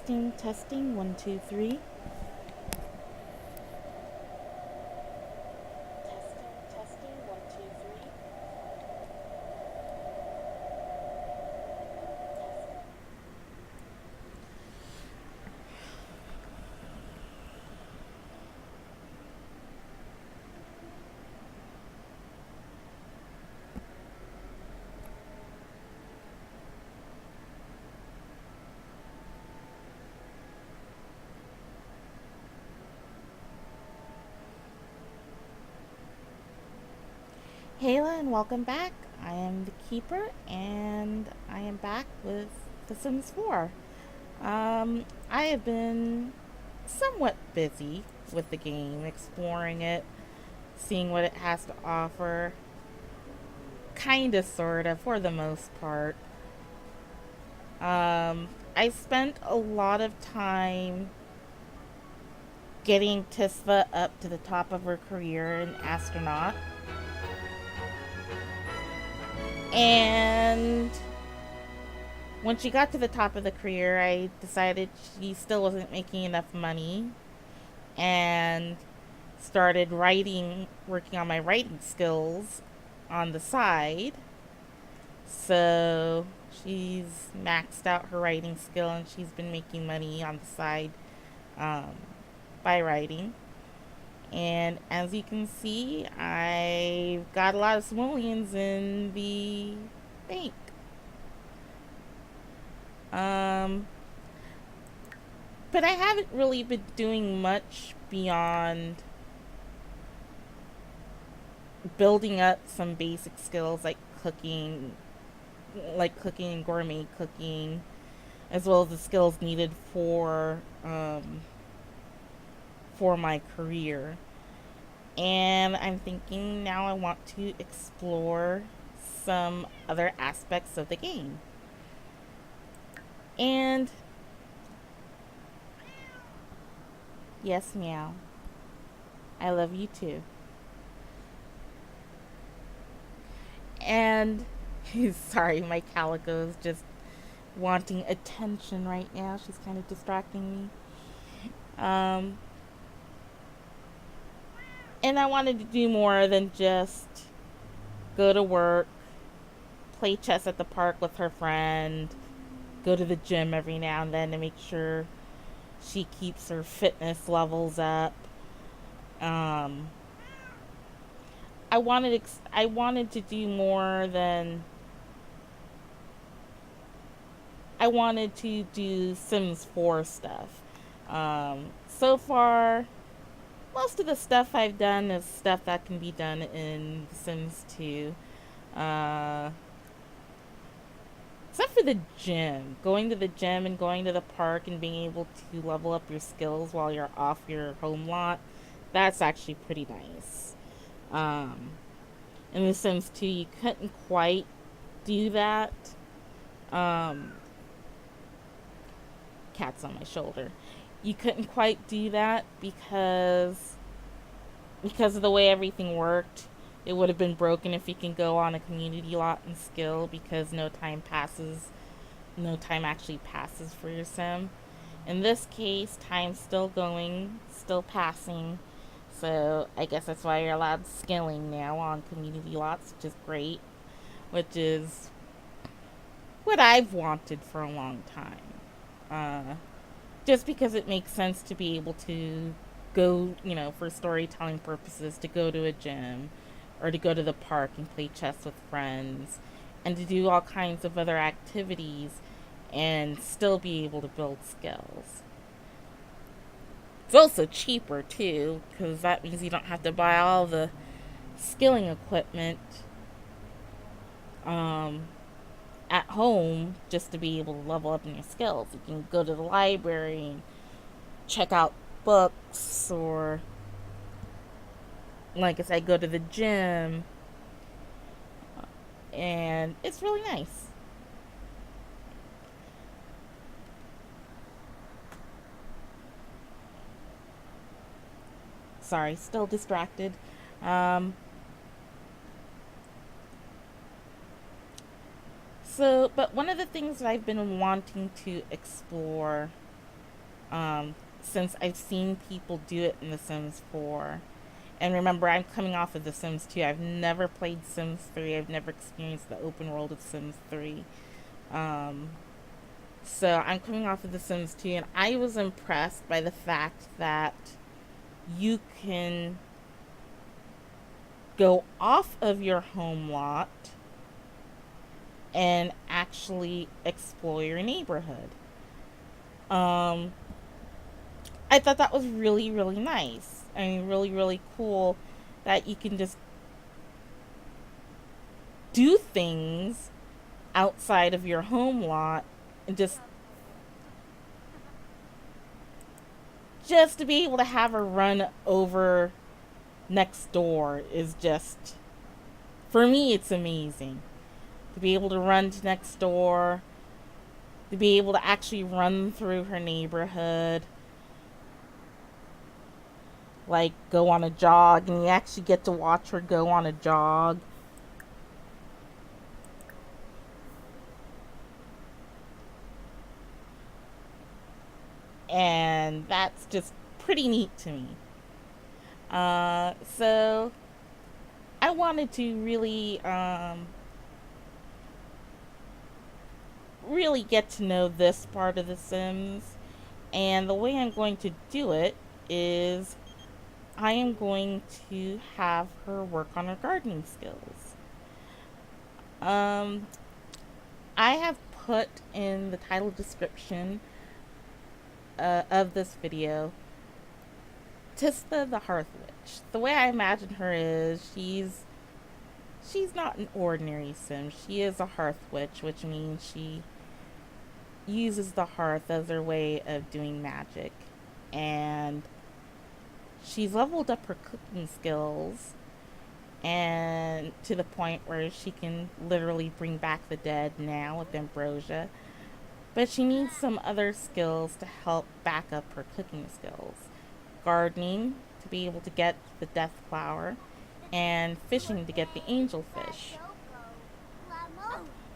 Testing, 1, 2, 3. Testing, 1, 2, 3. Hayla, and welcome back. I am the Keeper, and I am back with The Sims 4. I have been somewhat busy with the game, exploring it, seeing what it has to offer. Kinda, sorta, for the most part. I spent a lot of time getting Tystha up to the top of her career in astronaut. And when she got to the top of the career, I decided she still wasn't making enough money and started working on my writing skills on the side. So she's maxed out her writing skill and she's been making money on the side um, by writing. And as you can see, I've got a lot of simoleons in the bank. But I haven't really been doing much beyond building up some basic skills like cooking and gourmet cooking, as well as the skills needed for my career. And I'm thinking now I want to explore some other aspects of the game. And yes, meow. I love you too. And sorry, my calico is just wanting attention right now. She's kind of distracting me. Um, and I wanted to do more than just go to work, play chess at the park with her friend, go to the gym every now and then to make sure she keeps her fitness levels up. Um, I wanted to do more than I wanted to do Sims 4 stuff. So far, most of the stuff I've done is stuff that can be done in Sims 2. Uh, except for the gym. Going to the gym and going to the park and being able to level up your skills while you're off your home lot. That's actually pretty nice. Um, in The Sims 2, you couldn't quite do that. Um, Cat's on my shoulder. You couldn't quite do that because of the way everything worked. It would have been broken if you can go on a community lot and skill because no time actually passes for your sim. In this case, time's still going, still passing. So I guess that's why you're allowed skilling now on community lots, which is great. Which is what I've wanted for a long time. Just because it makes sense to be able to go, for storytelling purposes, to go to a gym or to go to the park and play chess with friends and to do all kinds of other activities and still be able to build skills. It's also cheaper too, because that means you don't have to buy all the skilling equipment um, at home just to be able to level up in your skills. You can go to the library and check out books, or like I said, go to the gym, and it's really nice. Sorry, still distracted. Um, but one of the things that I've been wanting to explore since I've seen people do it in The Sims 4. And remember, I'm coming off of The Sims 2. I've never played Sims 3. I've never experienced the open world of Sims 3. Um, so I'm coming off of The Sims 2, and I was impressed by the fact that you can go off of your home lot and actually explore your neighborhood. Um, I thought that was really, really nice. I mean, really, really cool that you can just do things outside of your home lot and just to be able to have a run over next door is just, for me, it's amazing. To be able to run to next door, to be able to actually run through her neighborhood, like go on a jog, and you actually get to watch her go on a jog. And that's just pretty neat to me. So I wanted to really get to know this part of The Sims, and the way I'm going to do it is I am going to have her work on her gardening skills. Um, I have put in the title description of this video Tystha the Hearth Witch. The way I imagine her is she's not an ordinary sim. She is a hearth witch, which means she uses the hearth as her way of doing magic. And she's leveled up her cooking skills and to the point where she can literally bring back the dead now with ambrosia. But she needs some other skills to help back up her cooking skills. Gardening to be able to get the death flower, and fishing to get the angelfish.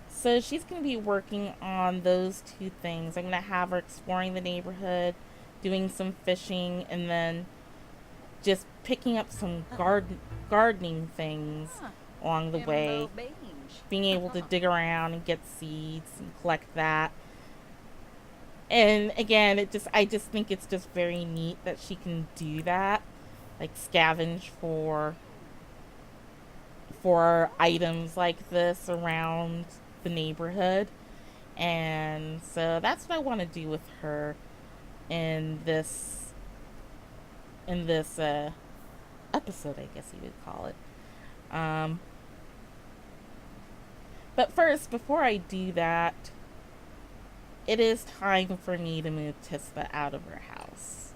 So she's going to be working on those two things. I'm going to have her exploring the neighborhood, doing some fishing, and then just picking up some gardening things along the way. Being able to dig around and get seeds and collect that. And again, I just think it's just very neat that she can do that, like scavenge for items like this around the neighborhood. And so that's what I want to do with her in this episode, I guess you would call it. But first, before I do that, it is time for me to move Tystha out of her house.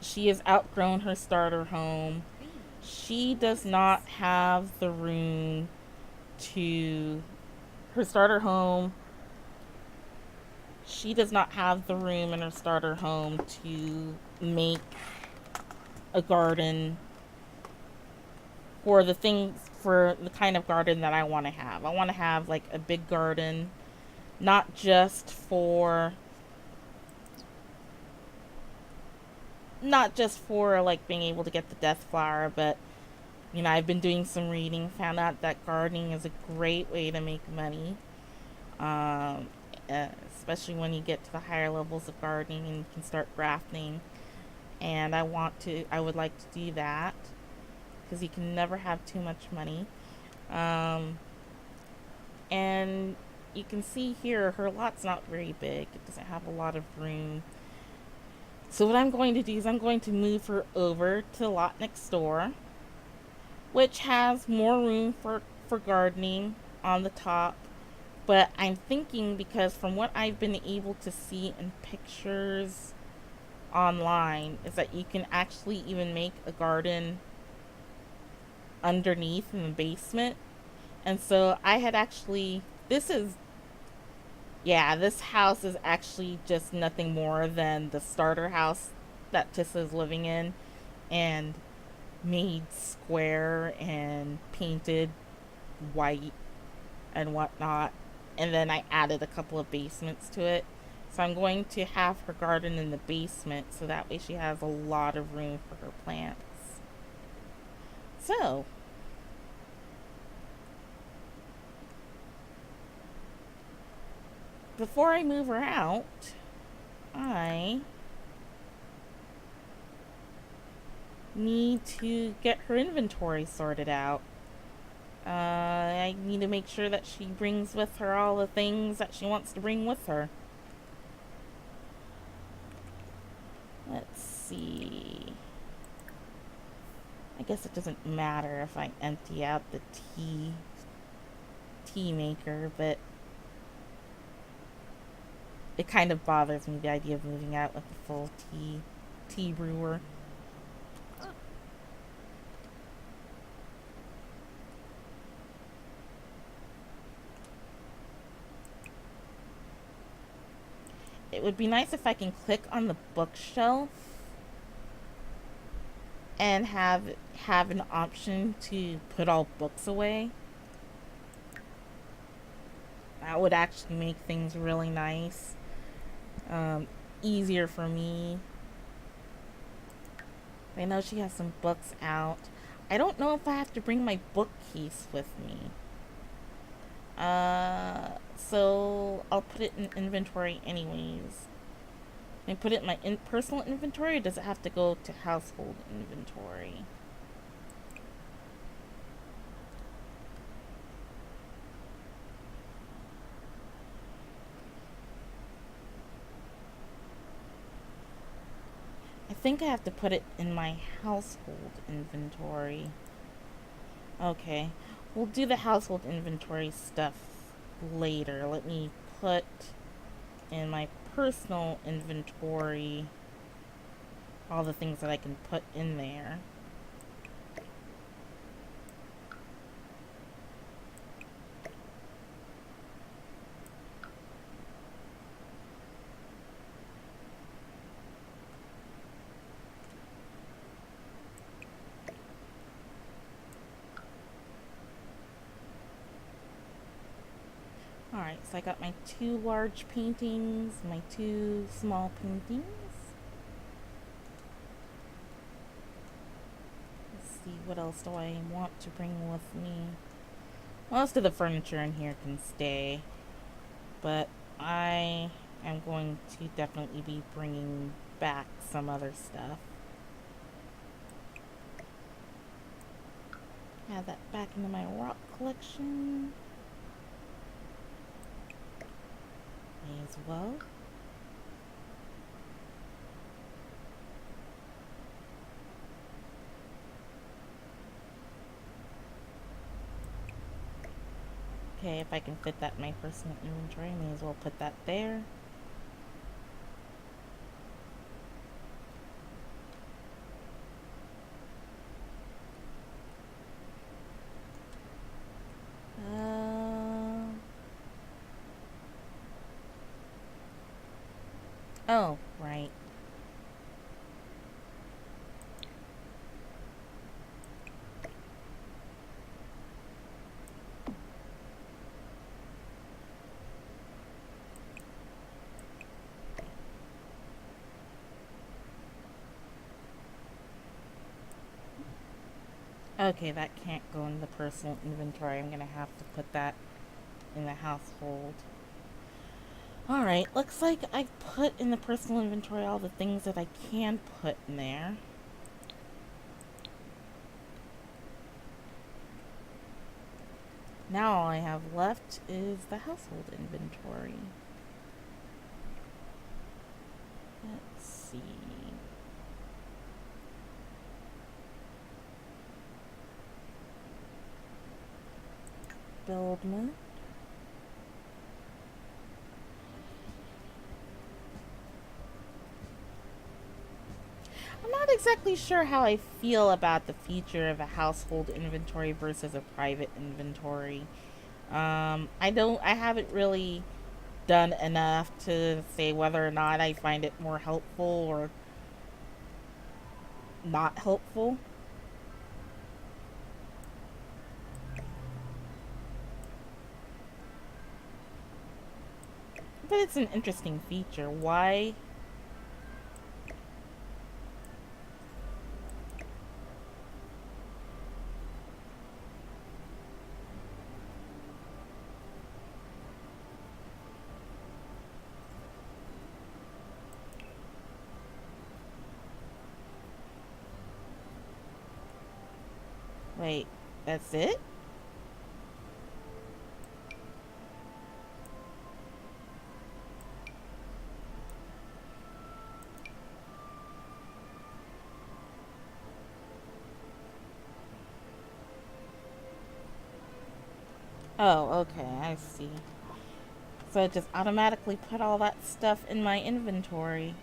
She has outgrown her starter home. She does not have the room to... Her starter home... She does not have the room in her starter home to make a garden for the kind of garden that I want to have. I want to have like a big garden, not just for like being able to get the death flower, but I've been doing some reading, found out that gardening is a great way to make money. Especially when you get to the higher levels of gardening and you can start grafting. And I would like to do that, because you can never have too much money. And you can see here, her lot's not very big. It doesn't have a lot of room. So what I'm going to do is I'm going to move her over to the lot next door, which has more room for gardening on the top. But I'm thinking, because from what I've been able to see in pictures online, is that you can actually even make a garden underneath in the basement. And so I had actually, this house is actually just nothing more than the starter house that Tystha is living in, and made square and painted white and whatnot. And then I added a couple of basements to it. So I'm going to have her garden in the basement so that way she has a lot of room for her plants. So, before I move her out, I need to get her inventory sorted out. I need to make sure that she brings with her all the things that she wants to bring with her. Let's see. I guess it doesn't matter if I empty out the tea maker, but it kind of bothers me, the idea of moving out with a full tea brewer. It would be nice if I can click on the bookshelf and have an option to put all books away. That would actually make things really nice. Easier for me. I know she has some books out. I don't know if I have to bring my bookcase with me. So I'll put it in inventory anyways. Can I put it in my personal inventory, or does it have to go to household inventory? I think I have to put it in my household inventory. Okay, we'll do the household inventory stuff later. Let me put in my personal inventory all the things that I can put in there. Alright, so I got my 2 large paintings, my 2 small paintings. Let's see, what else do I want to bring with me? Most of the furniture in here can stay, but I am going to definitely be bringing back some other stuff. Add that back into my rock collection. May as well. Okay, if I can fit that in my personal inventory, may as well put that there. Oh, right. Okay, that can't go in the personal inventory. I'm gonna have to put that in the household. Alright, looks like I put in the personal inventory all the things that I can put in there. Now all I have left is the household inventory. Let's see. Build mode. I'm not exactly sure how I feel about the feature of a household inventory versus a private inventory. I haven't really done enough to say whether or not I find it more helpful or not helpful. But it's an interesting feature. Why? Wait, that's it? Oh, okay, I see. So it just automatically put all that stuff in my inventory.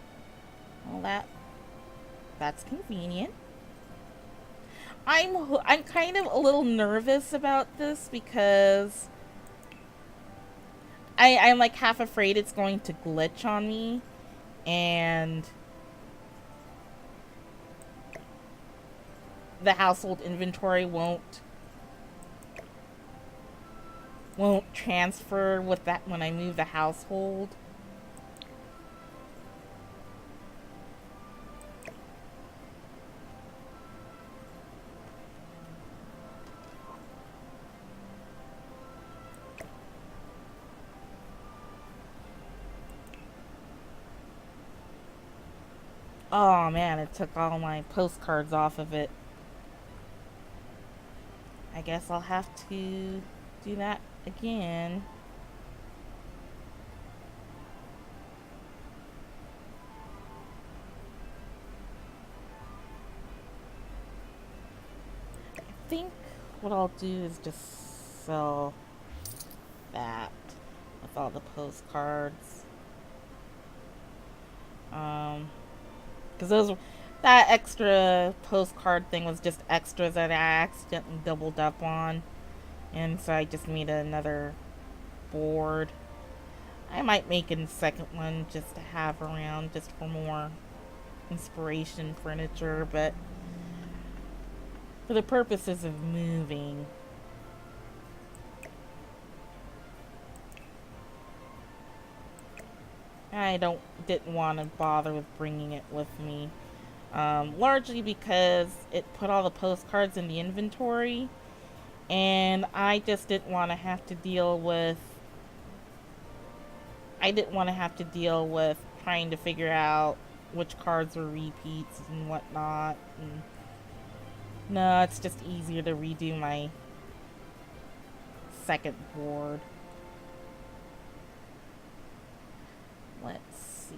Well, that's convenient. I'm kind of a little nervous about this because I'm like half afraid it's going to glitch on me and the household inventory won't transfer with that when I move the household. Oh man, it took all my postcards off of it. I guess I'll have to do that again. I think what I'll do is just sell that with all the postcards. Because that extra postcard thing was just extras that I accidentally doubled up on, and so I just made another board. I might make a second one just to have around, just for more inspiration furniture, but for the purposes of moving, I didn't want to bother with bringing it with me. Largely because it put all the postcards in the inventory, and I just didn't want to have to deal with. I didn't want to have to deal with trying to figure out which cards were repeats and whatnot. And no, it's just easier to redo my second board. Let's see.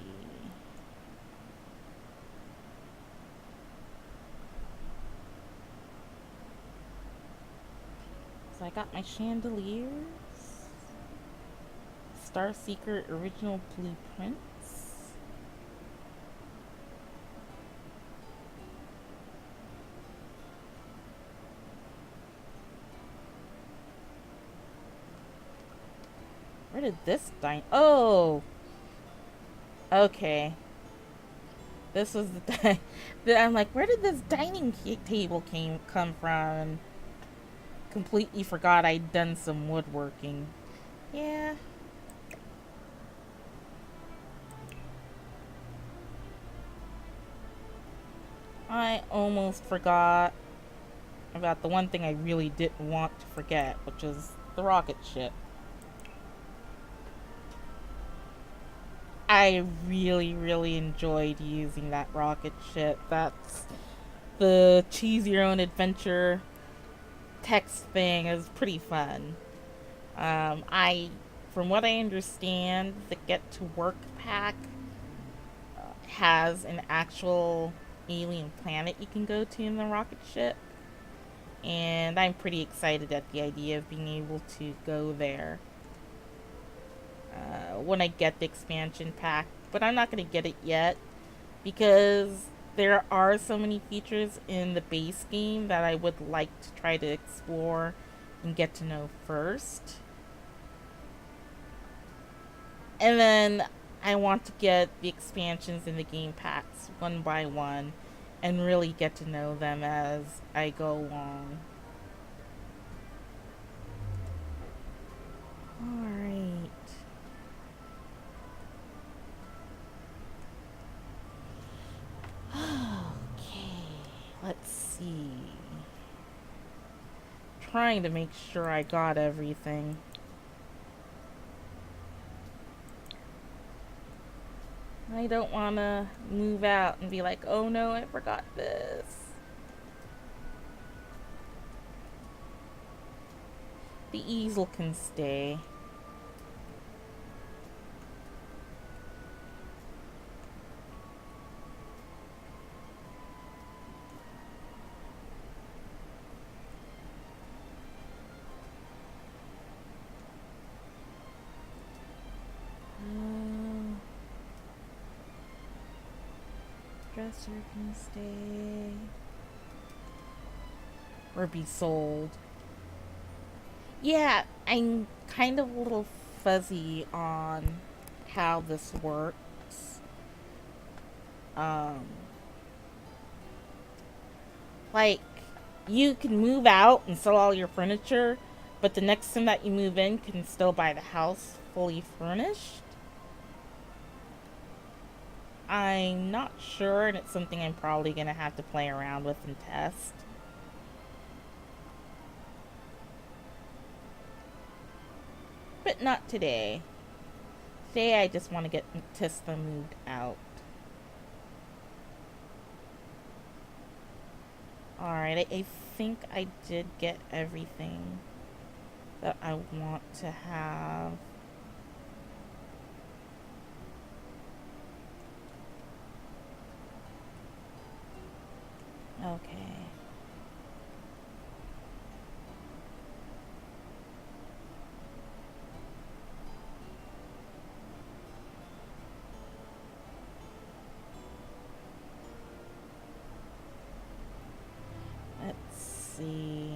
So I got my chandeliers, Star Seeker original blueprints. Where did this dine? Oh, okay. This was I'm like, where did this dining table come from? Completely forgot I'd done some woodworking. Yeah. I almost forgot about the one thing I really didn't want to forget, which is the rocket ship. I really, really enjoyed using that rocket ship. That's the choose your own adventure text thing is pretty fun. From what I understand, the Get to Work pack has an actual alien planet you can go to in the rocket ship, and I'm pretty excited at the idea of being able to go there when I get the expansion pack. But I'm not going to get it yet because there are so many features in the base game that I would like to try to explore and get to know first. And then I want to get the expansions in the game packs one by one and really get to know them as I go along. Alright. Let's see. Trying to make sure I got everything. I don't want to move out and be like, oh no, I forgot this. The easel can stay. Dresser can stay. Or be sold. Yeah, I'm kind of a little fuzzy on how this works. Um, like, you can move out and sell all your furniture, but the next time that you move in can still buy the house fully furnished. I'm not sure, and it's something I'm probably going to have to play around with and test. But not today. Today I just want to get Tystha moved out. Alright, I think I did get everything that I want to have. Okay. Let's see.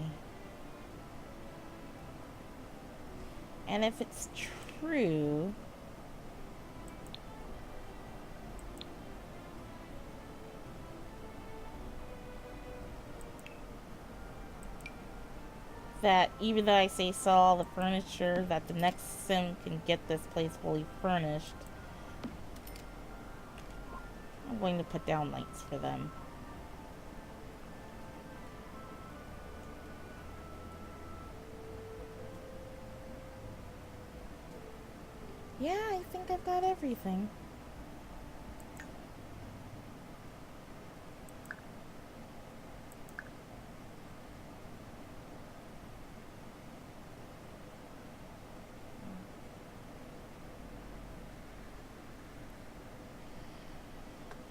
And if it's true, that even though I say sell all the furniture, that the next sim can get this place fully furnished, I'm going to put down lights for them. Yeah, I think I've got everything.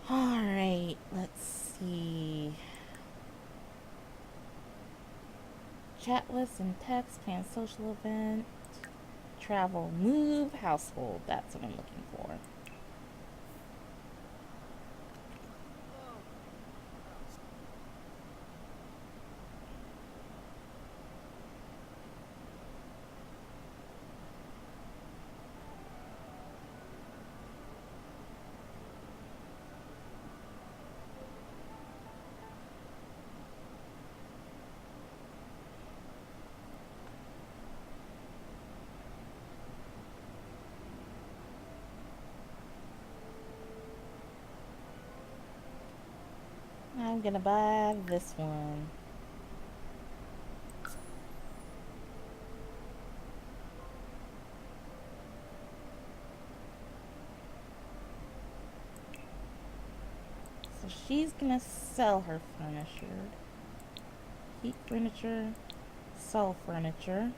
Alright, let's see. Chat lists and text, plan social event, travel, move, household. That's what I'm looking for. I'm gonna buy this one. So she's gonna sell her furniture. Keep furniture, sell furniture.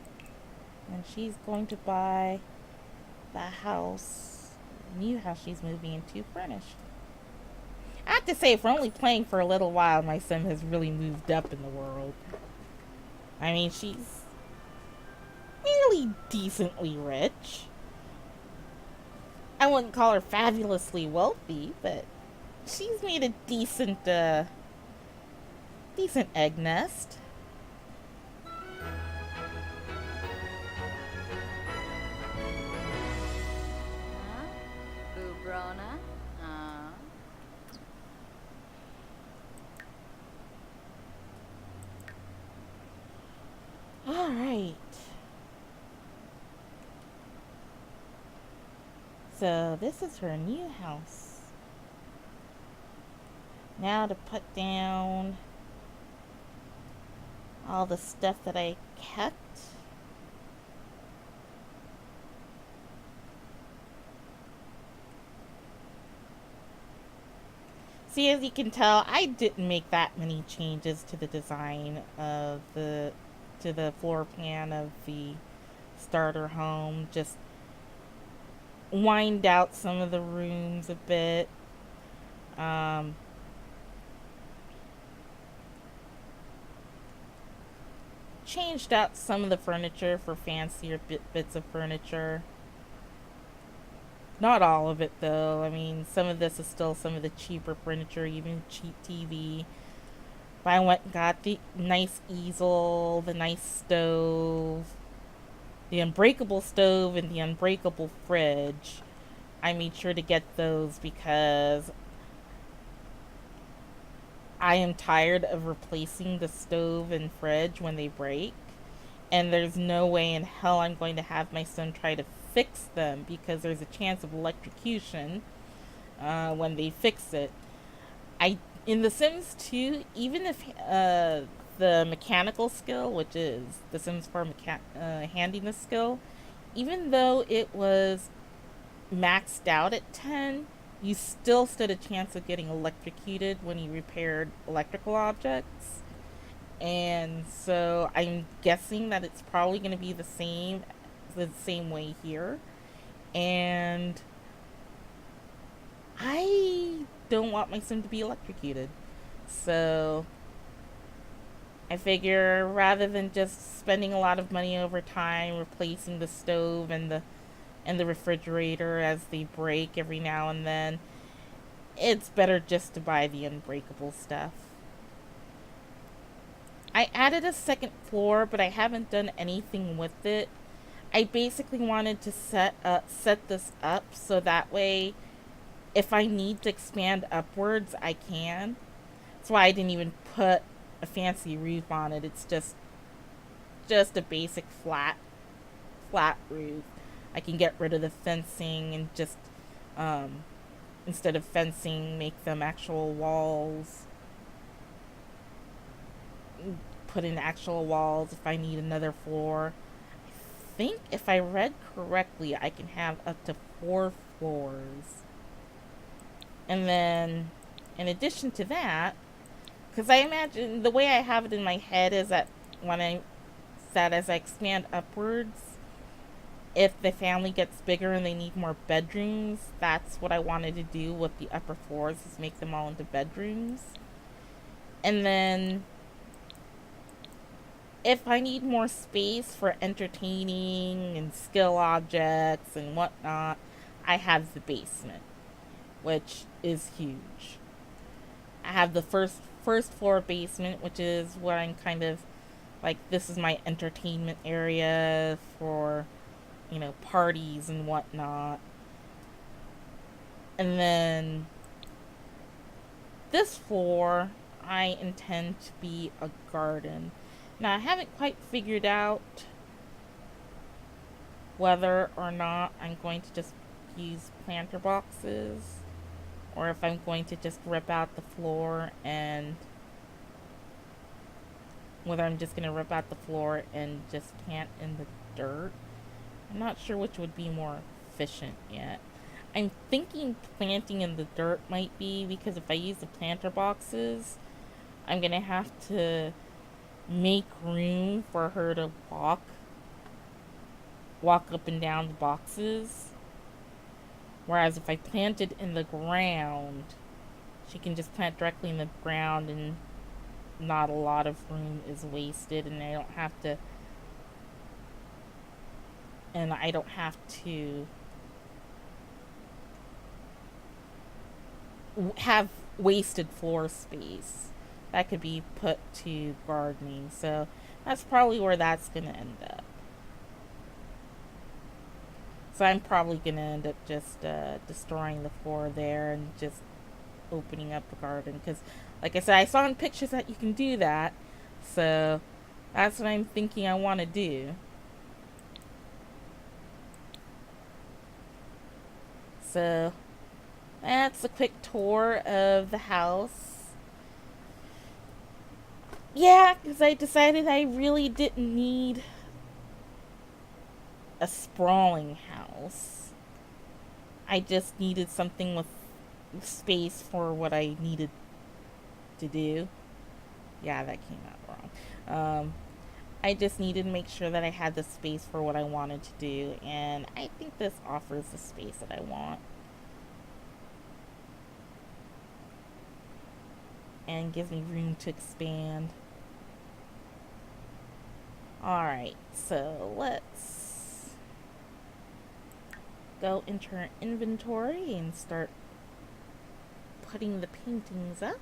And she's going to buy the house, new house she's moving into, furnished. I have to say, if we're only playing for a little while, my sim has really moved up in the world. I mean, she's really decently rich. I wouldn't call her fabulously wealthy, but she's made a decent egg nest. Ubrona? Alright. So this is her new house. Now to put down all the stuff that I kept. See, as you can tell, I didn't make that many changes to the design of the floor plan of the starter home. Just wind out some of the rooms a bit. Um, Changed out some of the furniture for fancier bits of furniture. Not all of it though. I mean, some of this is still some of the cheaper furniture, even cheap TV. But I went and got the nice easel, the nice stove, the unbreakable stove, and the unbreakable fridge. I made sure to get those because I am tired of replacing the stove and fridge when they break. And there's no way in hell I'm going to have my son try to fix them because there's a chance of electrocution when they fix it. I in The Sims 2, even if the mechanical skill, which is the Sims 4 handiness skill, even though it was maxed out at 10, you still stood a chance of getting electrocuted when you repaired electrical objects. And so I'm guessing that it's probably going to be the same way here. And I don't want my sim to be electrocuted. So I figure rather than just spending a lot of money over time replacing the stove and the refrigerator as they break every now and then, it's better just to buy the unbreakable stuff. I added a second floor, but I haven't done anything with it. I basically wanted to set this up so that way if I need to expand upwards, I can. That's why I didn't even put a fancy roof on it. It's just a basic flat roof. I can get rid of the fencing and just um, instead of fencing, make them actual walls. Put in actual walls if I need another floor. I think if I read correctly, I can have up to 4 floors. And then, in addition to that, because I imagine the way I have it in my head is that as I expand upwards, if the family gets bigger and they need more bedrooms, that's what I wanted to do with the upper floors is make them all into bedrooms. And then if I need more space for entertaining and skill objects and whatnot, I have the basement, which is huge. I have the first floor basement, which is where I'm kind of like this is my entertainment area for parties and whatnot. And then this floor I intend to be a garden. Now I haven't quite figured out whether or not I'm going to just use planter boxes or if I'm going to just rip out the floor and whether I'm just going to rip out the floor and just plant in the dirt. I'm not sure which would be more efficient yet. I'm thinking planting in the dirt might be because if I use the planter boxes, I'm going to have to make room for her to walk up and down the boxes. Whereas if I plant it in the ground, she can just plant directly in the ground and not a lot of room is wasted and I don't have to have wasted floor space that could be put to gardening. So that's probably where that's going to end up. So I'm probably going to end up just destroying the floor there and just opening up the garden. Because, like I said, I saw in pictures that you can do that. So that's what I'm thinking I want to do. So that's a quick tour of the house. Yeah, because I decided I really didn't need a sprawling house. I just needed something with space for what I needed to do. Yeah, that came out wrong. I just needed to make sure that I had the space for what I wanted to do, and I think this offers the space that I want and gives me room to expand. Alright, so let's go into our inventory and start putting the paintings up.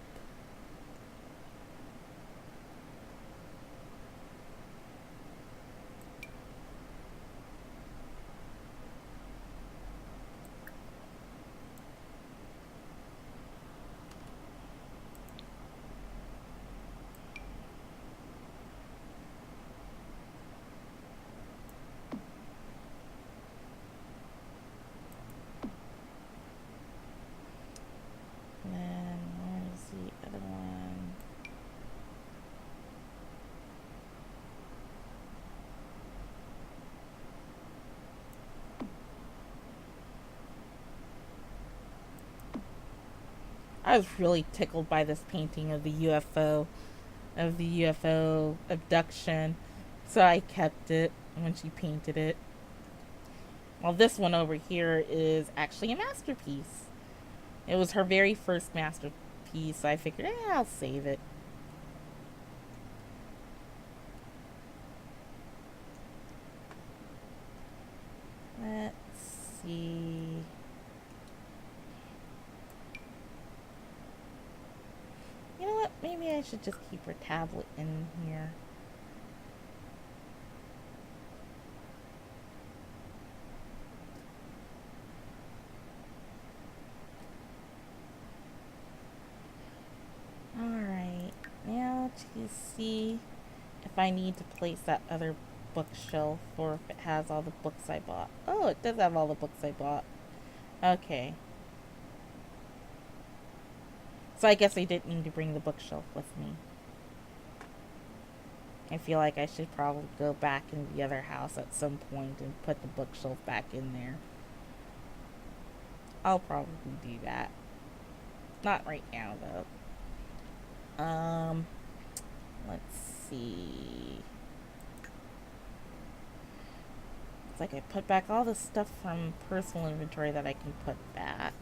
And then where's the other one? I was really tickled by this painting of the UFO abduction, so I kept it when she painted it. Well, this one over here is actually a masterpiece. It was her very first masterpiece, so I figured, I'll save it. Let's see. You know what? Maybe I should just keep her tablet in here. Alright, now to see if I need to place that other bookshelf or if it has all the books I bought. Oh, it does have all the books I bought. Okay. So I guess I didn't need to bring the bookshelf with me. I feel like I should probably go back in the other house at some point and put the bookshelf back in there. I'll probably do that. Not right now, though. Let's see. It's like I put back all the stuff from personal inventory that I can put back.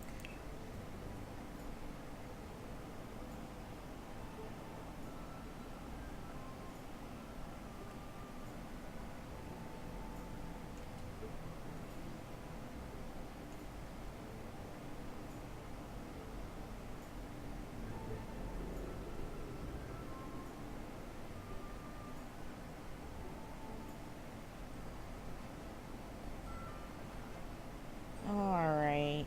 Alright.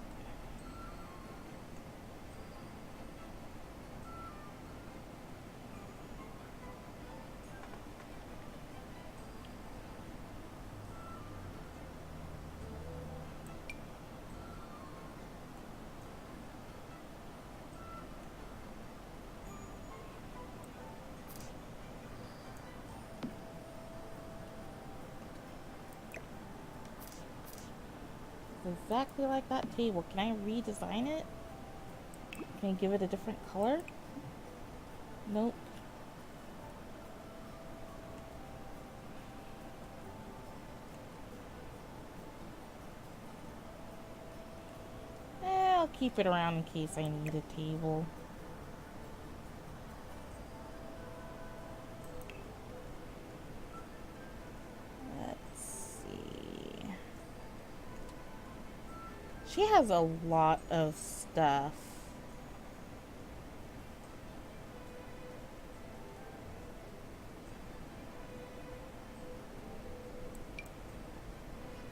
Exactly like that table. Can I redesign it? Can I give it a different color? Nope. I'll keep it around in case I need a table. Let's see. She has a lot of stuff.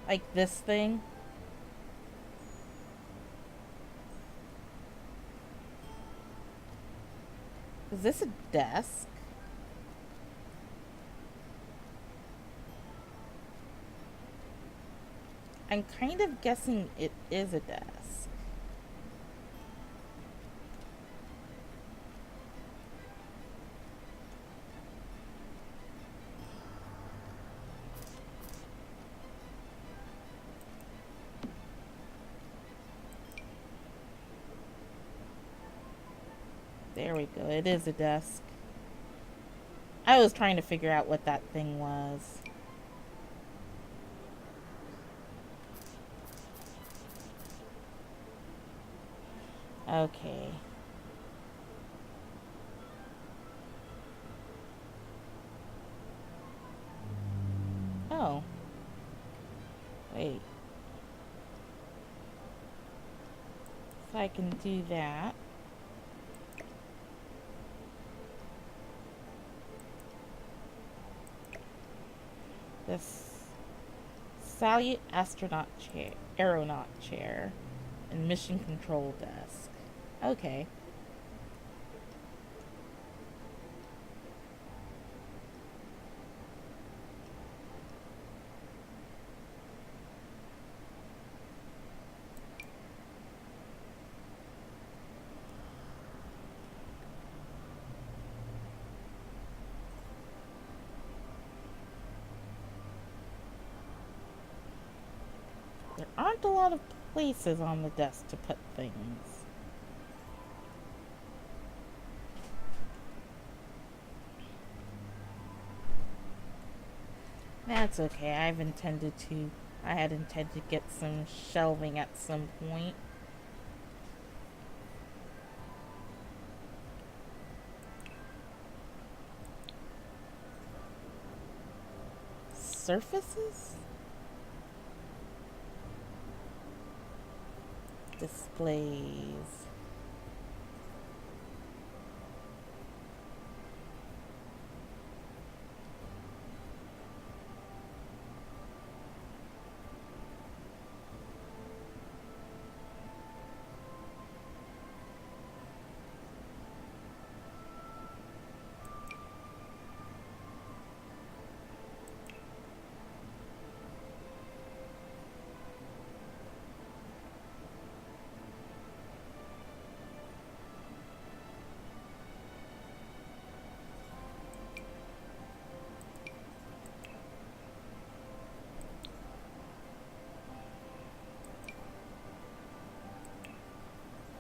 Like this thing. Is this a desk? I'm kind of guessing it is a desk. There we go. It is a desk. I was trying to figure out what that thing was. Okay. Oh. Wait. So I can do that. This Salute astronaut chair, aeronaut chair, and mission control desk. Okay. There aren't a lot of places on the desk to put things. That's okay. I had intended to get some shelving at some point. Surfaces? Displays.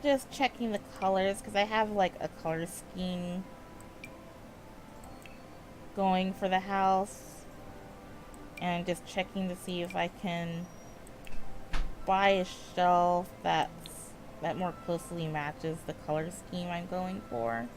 Just checking the colors because I have like a color scheme going for the house, and just checking to see if I can buy a shelf that more closely matches the color scheme I'm going for.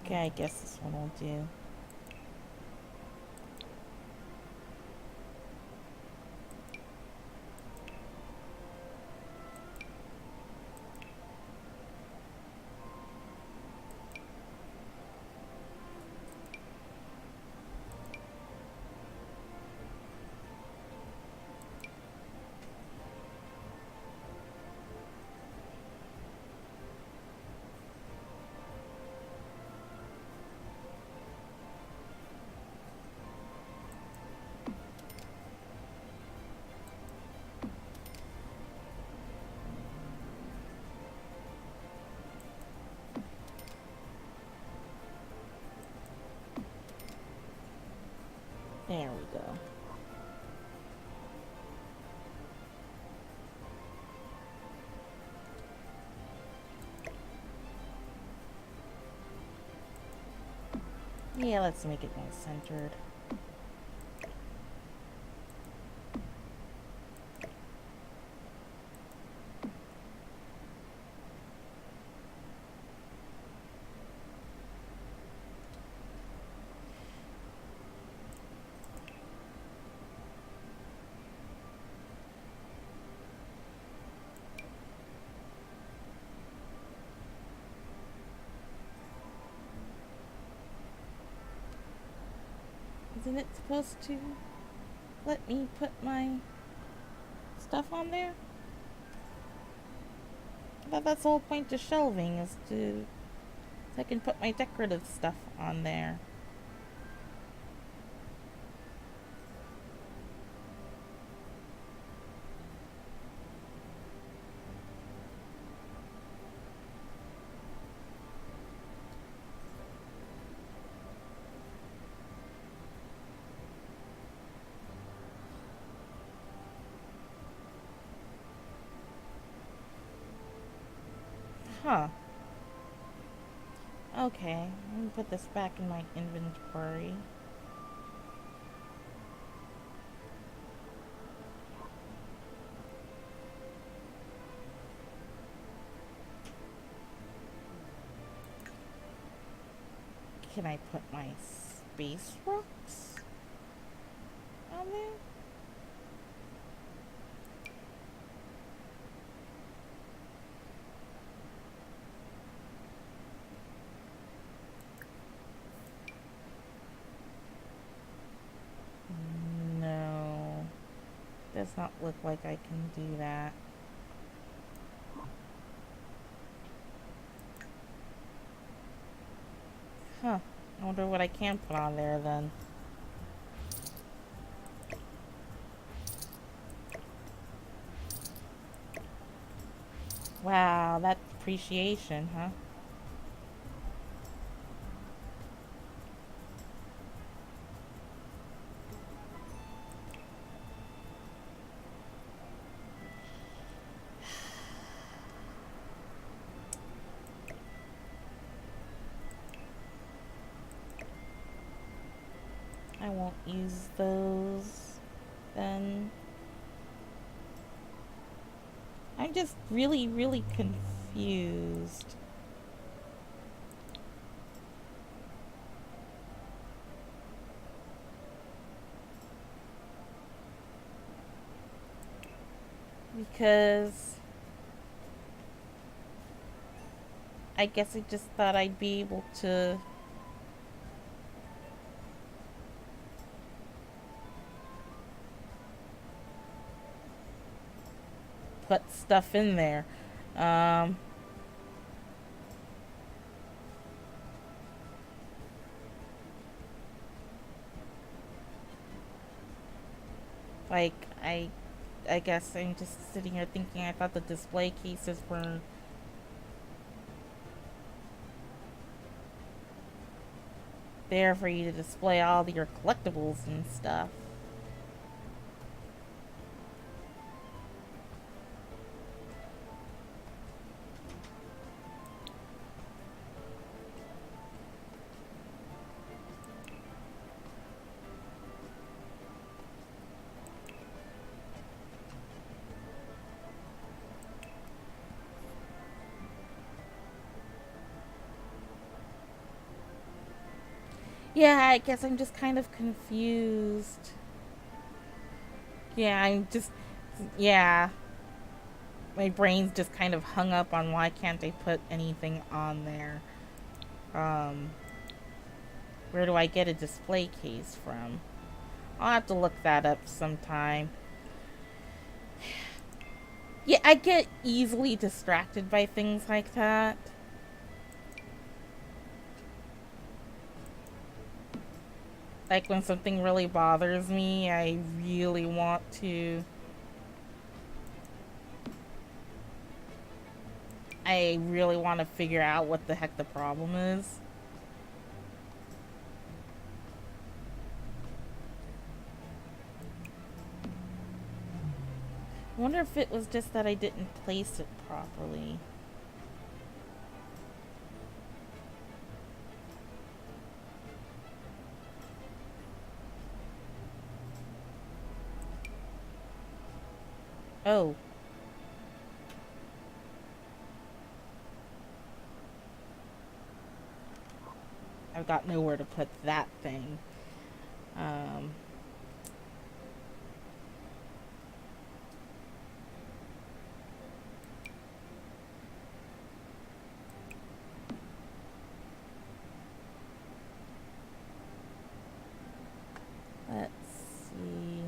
Okay, I guess this one will do. There we go. Yeah, let's make it more centered. Isn't it supposed to let me put my stuff on there? I thought that's the whole point of shelving, is to so I can put my decorative stuff on there. Huh. Okay, let me put this back in my inventory. Can I put my space rocks on there? No. Does not look like I can do that. Huh. I wonder what I can put on there then. Wow, that's appreciation, huh? I won't use those then. I'm just really, really confused. Because I guess I just thought I'd be able to put stuff in there. Um, like I guess I'm just sitting here thinking I thought the display cases were there for you to display all your collectibles and stuff. Yeah, I guess I'm just kind of confused. Yeah, I'm just yeah. My brain's just kind of hung up on why can't I put anything on there. Um, where do I get a display case from? I'll have to look that up sometime. Yeah, I get easily distracted by things like that. Like when something really bothers me, I really want to. I really want to figure out what the heck the problem is. I wonder if it was just that I didn't place it properly. Oh. I've got nowhere to put that thing. Um, let's see.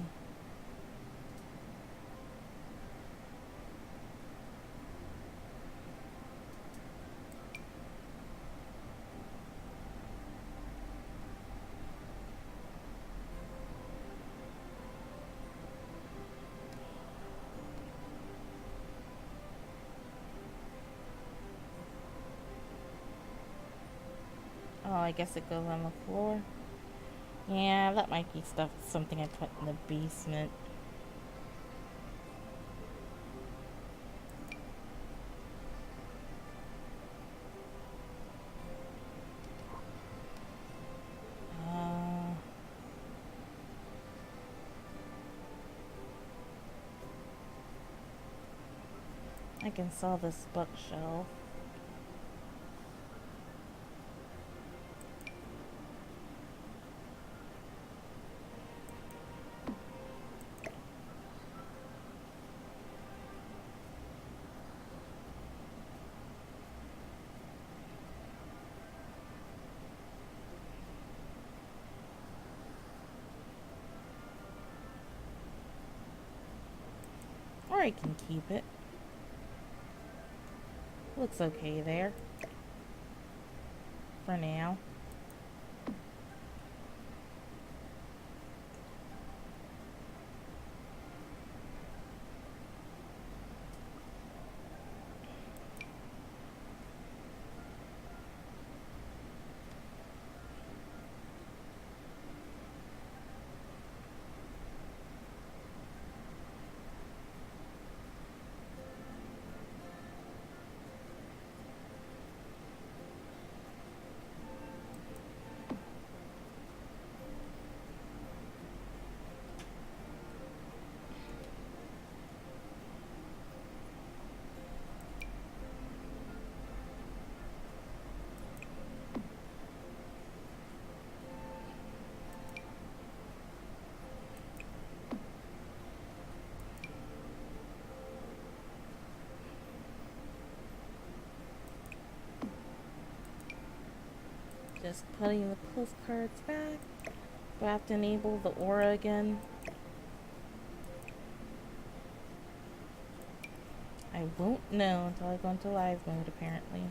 Oh, I guess it goes on the floor. Yeah, that might be something I put in the basement. I can sell this bookshelf. Or I can keep it. Looks okay there. For now. Just putting the postcards back. Do I have to enable the aura again? I won't know until I go into live mode, apparently.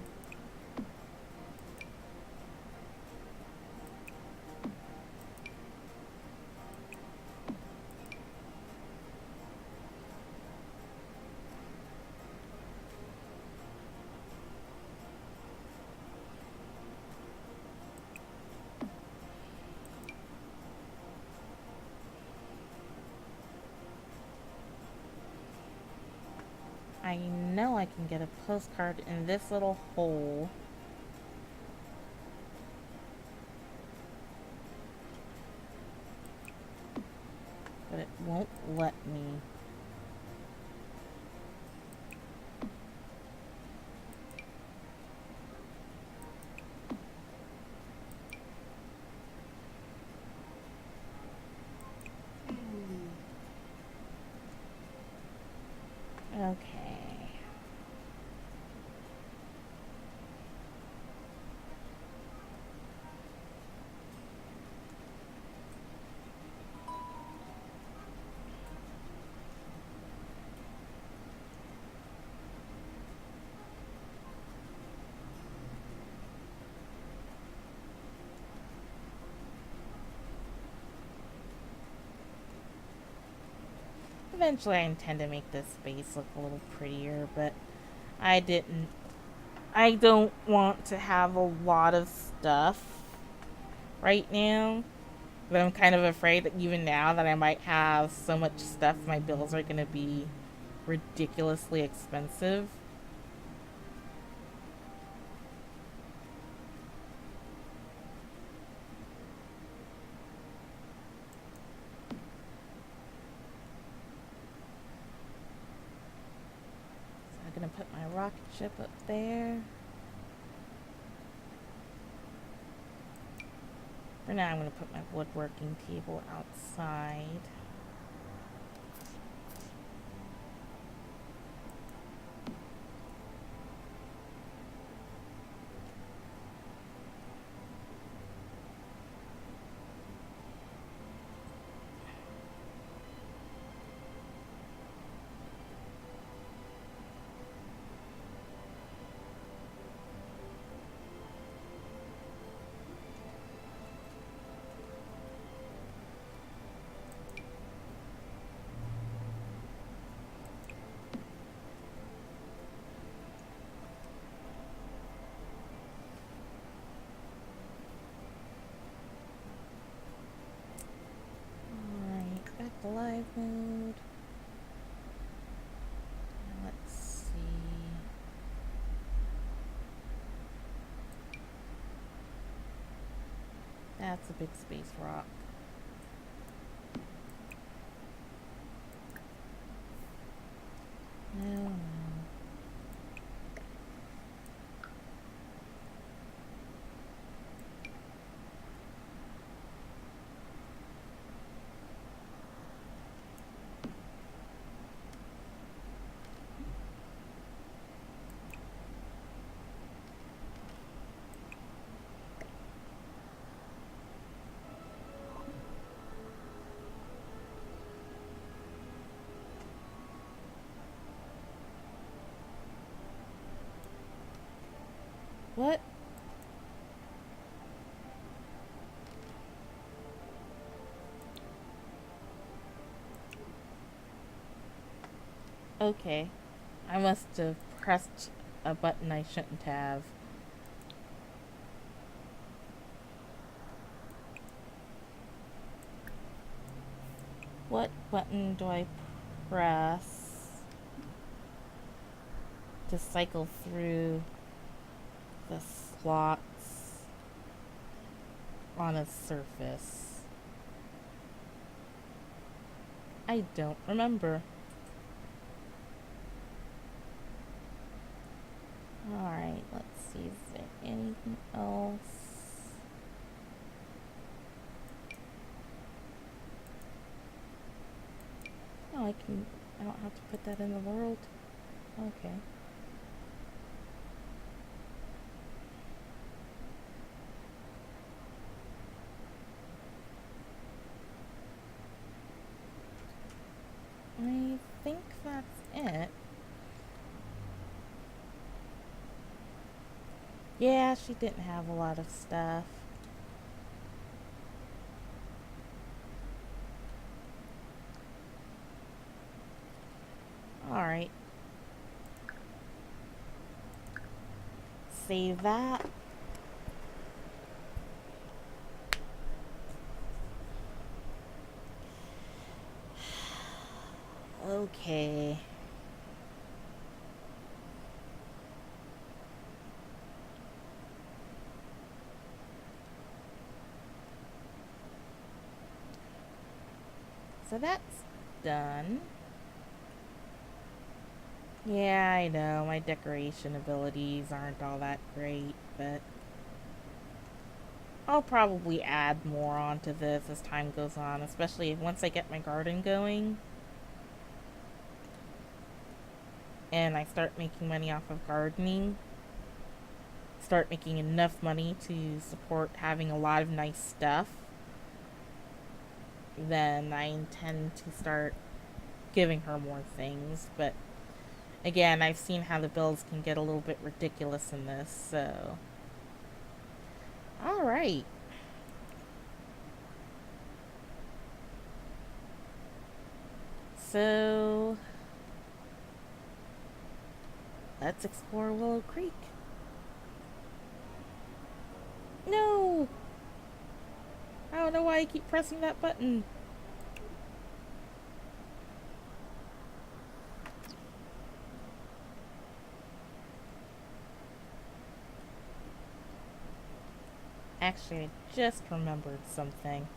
I know I can get a postcard in this little hole. But it won't let me. Okay. Eventually I intend to make this space look a little prettier, but I don't want to have a lot of stuff right now. But I'm kind of afraid that even now that I might have so much stuff, my bills are going to be ridiculously expensive. So I'm going to put my rocket ship up there. For now, I'm going to put my woodworking table outside. survive mode. Let's see. That's a big space rock. No. What? Okay. I must have pressed a button I shouldn't have. What button do I press to cycle through the slots on a surface? I don't remember. Alright, let's see. Is there anything else? Oh, I don't have to put that in the world. Okay. I think that's it. Yeah, she didn't have a lot of stuff. Alright. Save that. Okay. So that's done. Yeah, I know, my decoration abilities aren't all that great, but I'll probably add more onto this as time goes on, especially once I get my garden going. And I start making money off of gardening. Start making enough money to support having a lot of nice stuff. Then I intend to start giving her more things, but again, I've seen how the bills can get a little bit ridiculous in this, so. Alright. So, let's explore Willow Creek. No! I don't know why I keep pressing that button. Actually, I just remembered something.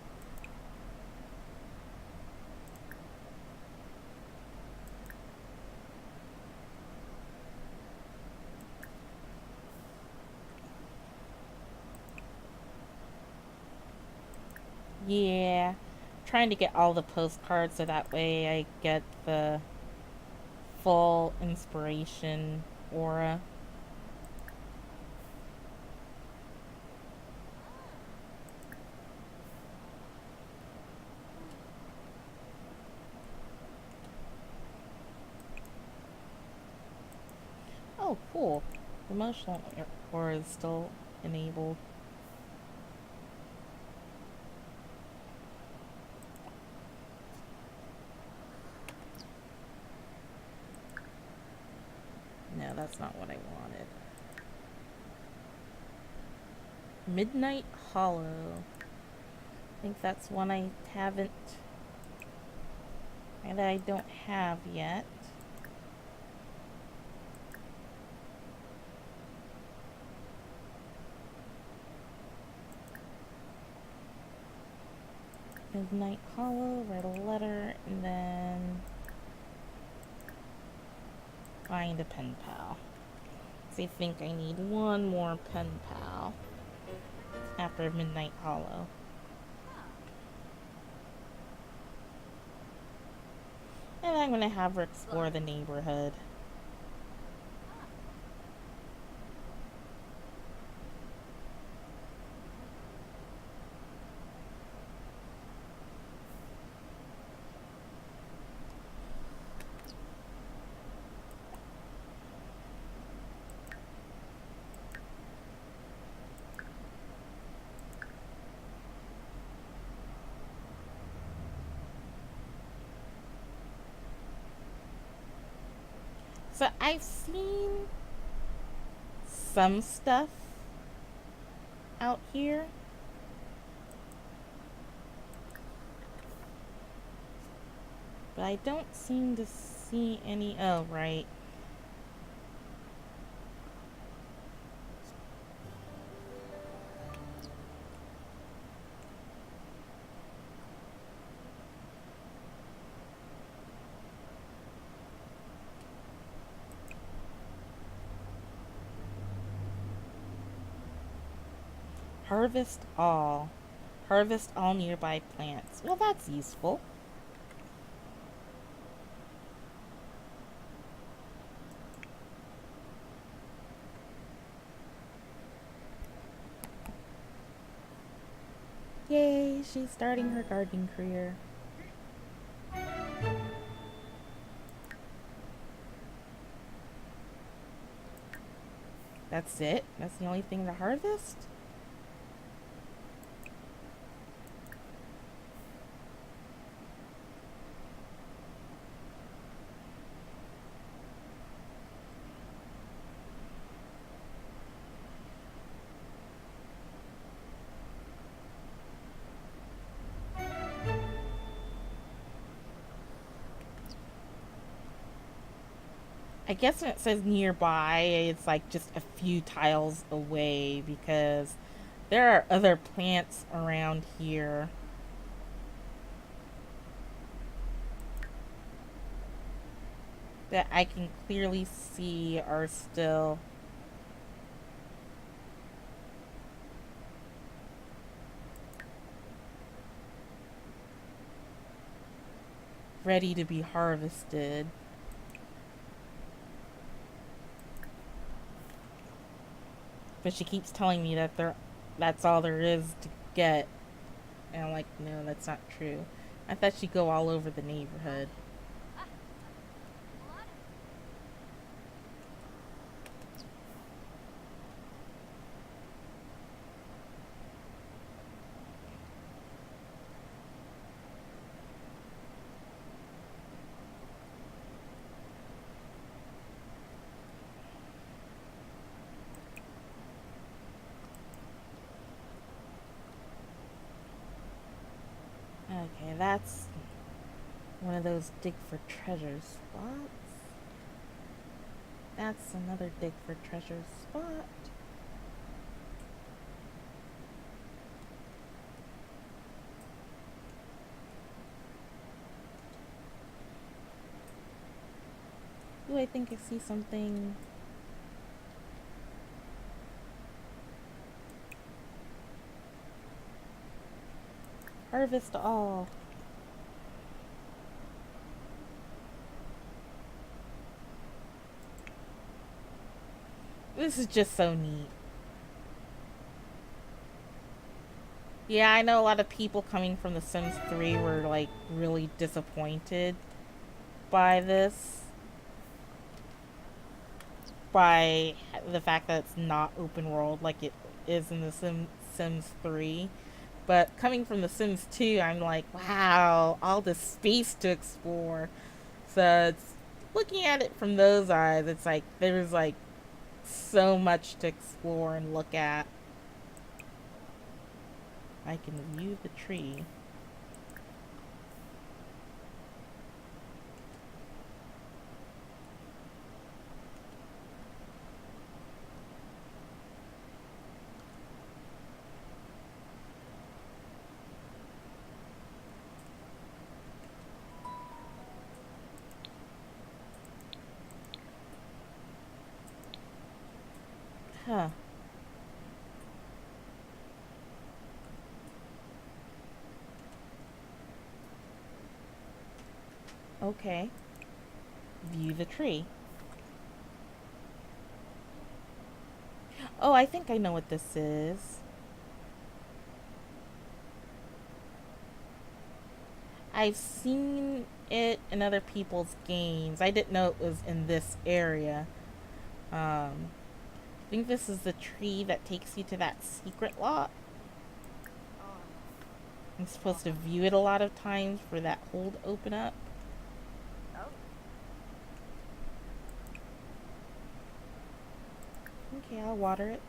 Yeah, trying to get all the postcards so that way I get the full inspiration aura. Oh, cool. Emotional aura is still enabled. No, that's not what I wanted. Midnight Hollow. I think that's one I haven't And that I don't have yet. Midnight Hollow, write a letter, and then find a pen pal. So I think I need one more pen pal after Midnight Hollow. And I'm gonna have her explore the neighborhood. So I've seen some stuff out here. But I don't seem to see any. Oh, right. Harvest all. Harvest all nearby plants. Well, that's useful. Yay, she's starting her gardening career. That's it? That's the only thing to harvest? I guess when it says nearby, it's like just a few tiles away because there are other plants around here. That I can clearly see are still ready to be harvested. But she keeps telling me that that's all there is to get. And I'm like, no, that's not true. I thought she'd go all over the neighborhood. Okay, that's one of those dig for treasure spots. That's another dig for treasure spot. Ooh, I think I see something. Harvest all. This is just so neat. Yeah, I know a lot of people coming from The Sims 3 were like really disappointed by this. By the fact that it's not open world like it is in The Sims 3. But coming from The Sims 2, I'm like, wow, all this space to explore. So it's looking at it from those eyes, it's like there's like so much to explore and look at. I can view the tree. Huh. Okay. View the tree. Oh, I think I know what this is. I've seen it in other people's games. I didn't know it was in this area. I think this is the tree that takes you to that secret lot. I'm supposed to view it a lot of times for that hole to open up. Okay, I'll water it.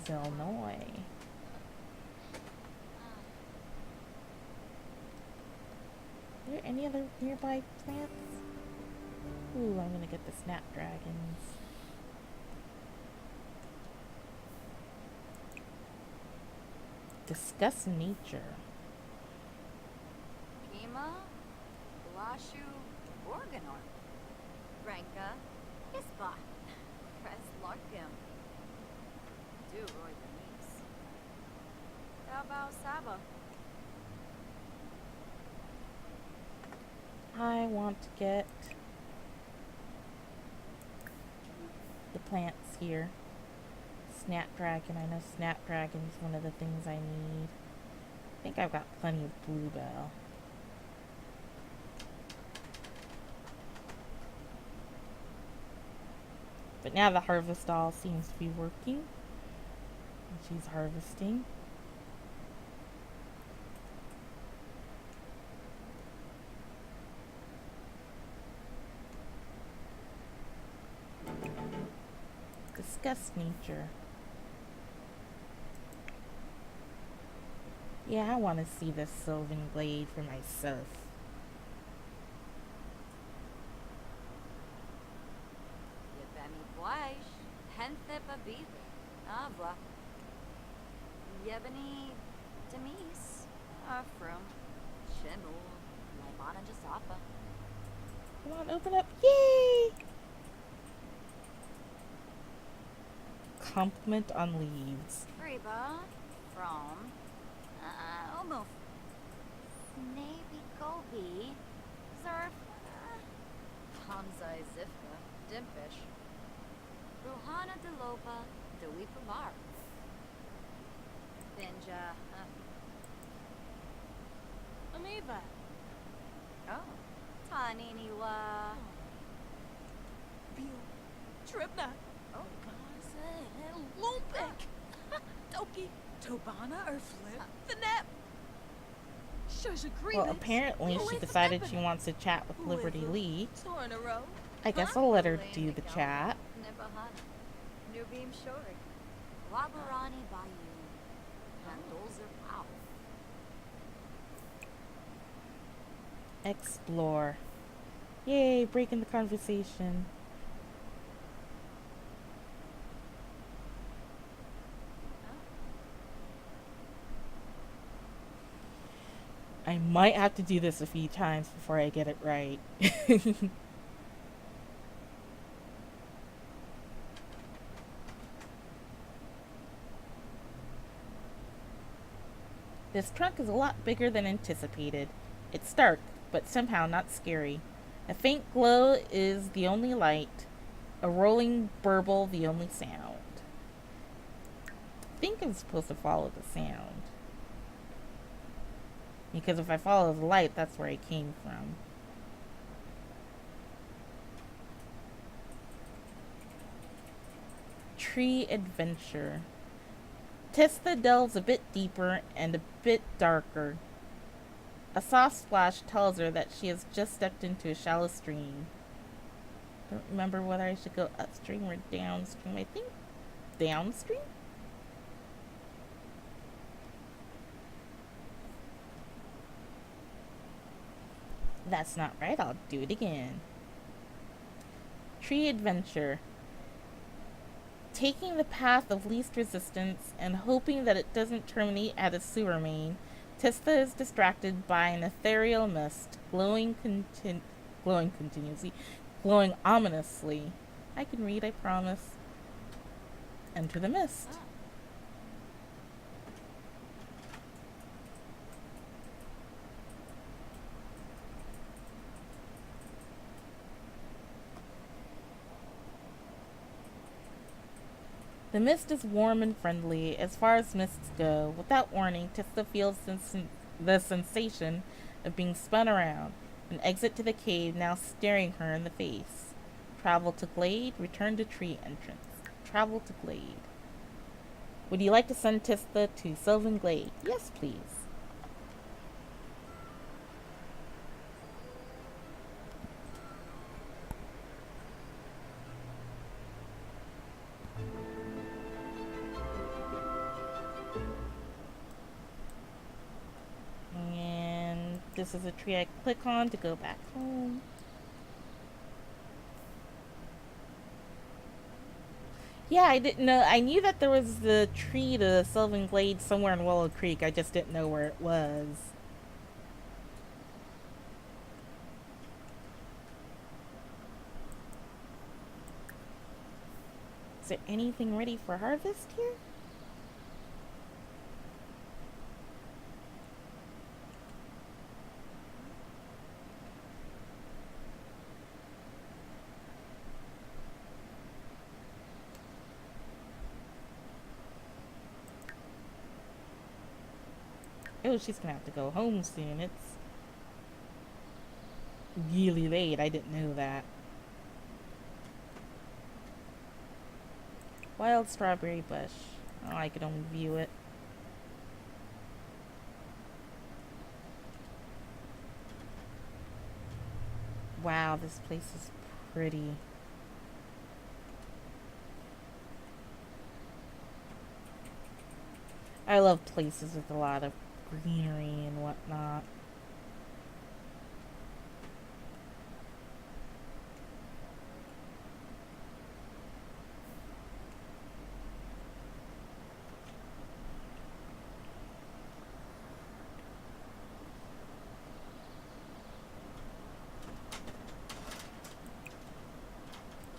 Illinois. Are there any other nearby plants? Ooh, I'm gonna get the snapdragons. Discuss nature. Kima, Lashu, Organor, Ranka, Ispa, Press Larkim, Du Roy Denise, Dalbao Saba. I want to get the plants here. Snapdragon. I know Snapdragon is one of the things I need. I think I've got plenty of Bluebell. But now the harvest all seems to be working. And she's harvesting. Discuss nature. Yeah, I want to see this Sylvan Glade for myself. Yebemi Boish, Henthe Babive, Abla. Yebeni Demise, Afrum, Shemu, Laimana Jasapa. Come on, open up. Yay! Compliment on leaves. Reba, from, Omuf. Snaby Gobi, Zerf, Hamza Zifka, Dimpish. Ruhana Delopa, Dewipa Bar. Binja, Amoeba. oh, Taniniwa. Bill. Tribna. Oh, Lumpik. Toki. Tobana or Flip. The Nep. Shush agreement. Well, apparently she decided she wants to chat with Liberty Lee. Tornaro. I guess I'll let her do the chat. Nebahana. Nubim Shori. Wabarani Bayou. Handolzer Pow. Explore. Yay, breaking the conversation. I might have to do this a few times before I get it right. This trunk is a lot bigger than anticipated. It's dark, but somehow not scary. A faint glow is the only light, a rolling burble the only sound. I think I'm supposed to follow the sound. Because if I follow the light, that's where I came from. Tree adventure. Tystha delves a bit deeper and a bit darker. A soft splash tells her that she has just stepped into a shallow stream. Don't remember whether I should go upstream or downstream. I think downstream? That's not right. I'll do it again. Tree adventure. Taking the path of least resistance and hoping that it doesn't terminate at a sewer main, Tystha is distracted by an ethereal mist, glowing continuously, glowing ominously. I can read, I promise. Enter the mist. The mist is warm and friendly, as far as mists go. Without warning, Tystha feels the sensation of being spun around. An exit to the cave now staring her in the face. Travel to glade, return to tree entrance. Travel to glade. Would you like to send Tystha to Sylvan Glade? Yes, please. And this is a tree I click on to go back home. Yeah, I didn't know. I knew that there was the tree to Sylvan Glade somewhere in Willow Creek. I just didn't know where it was. Is there anything ready for harvest here? Oh, she's gonna have to go home soon. It's really late. I didn't know that. Wild strawberry bush. Oh, I could only view it. Wow, this place is pretty. I love places with a lot of greenery and whatnot.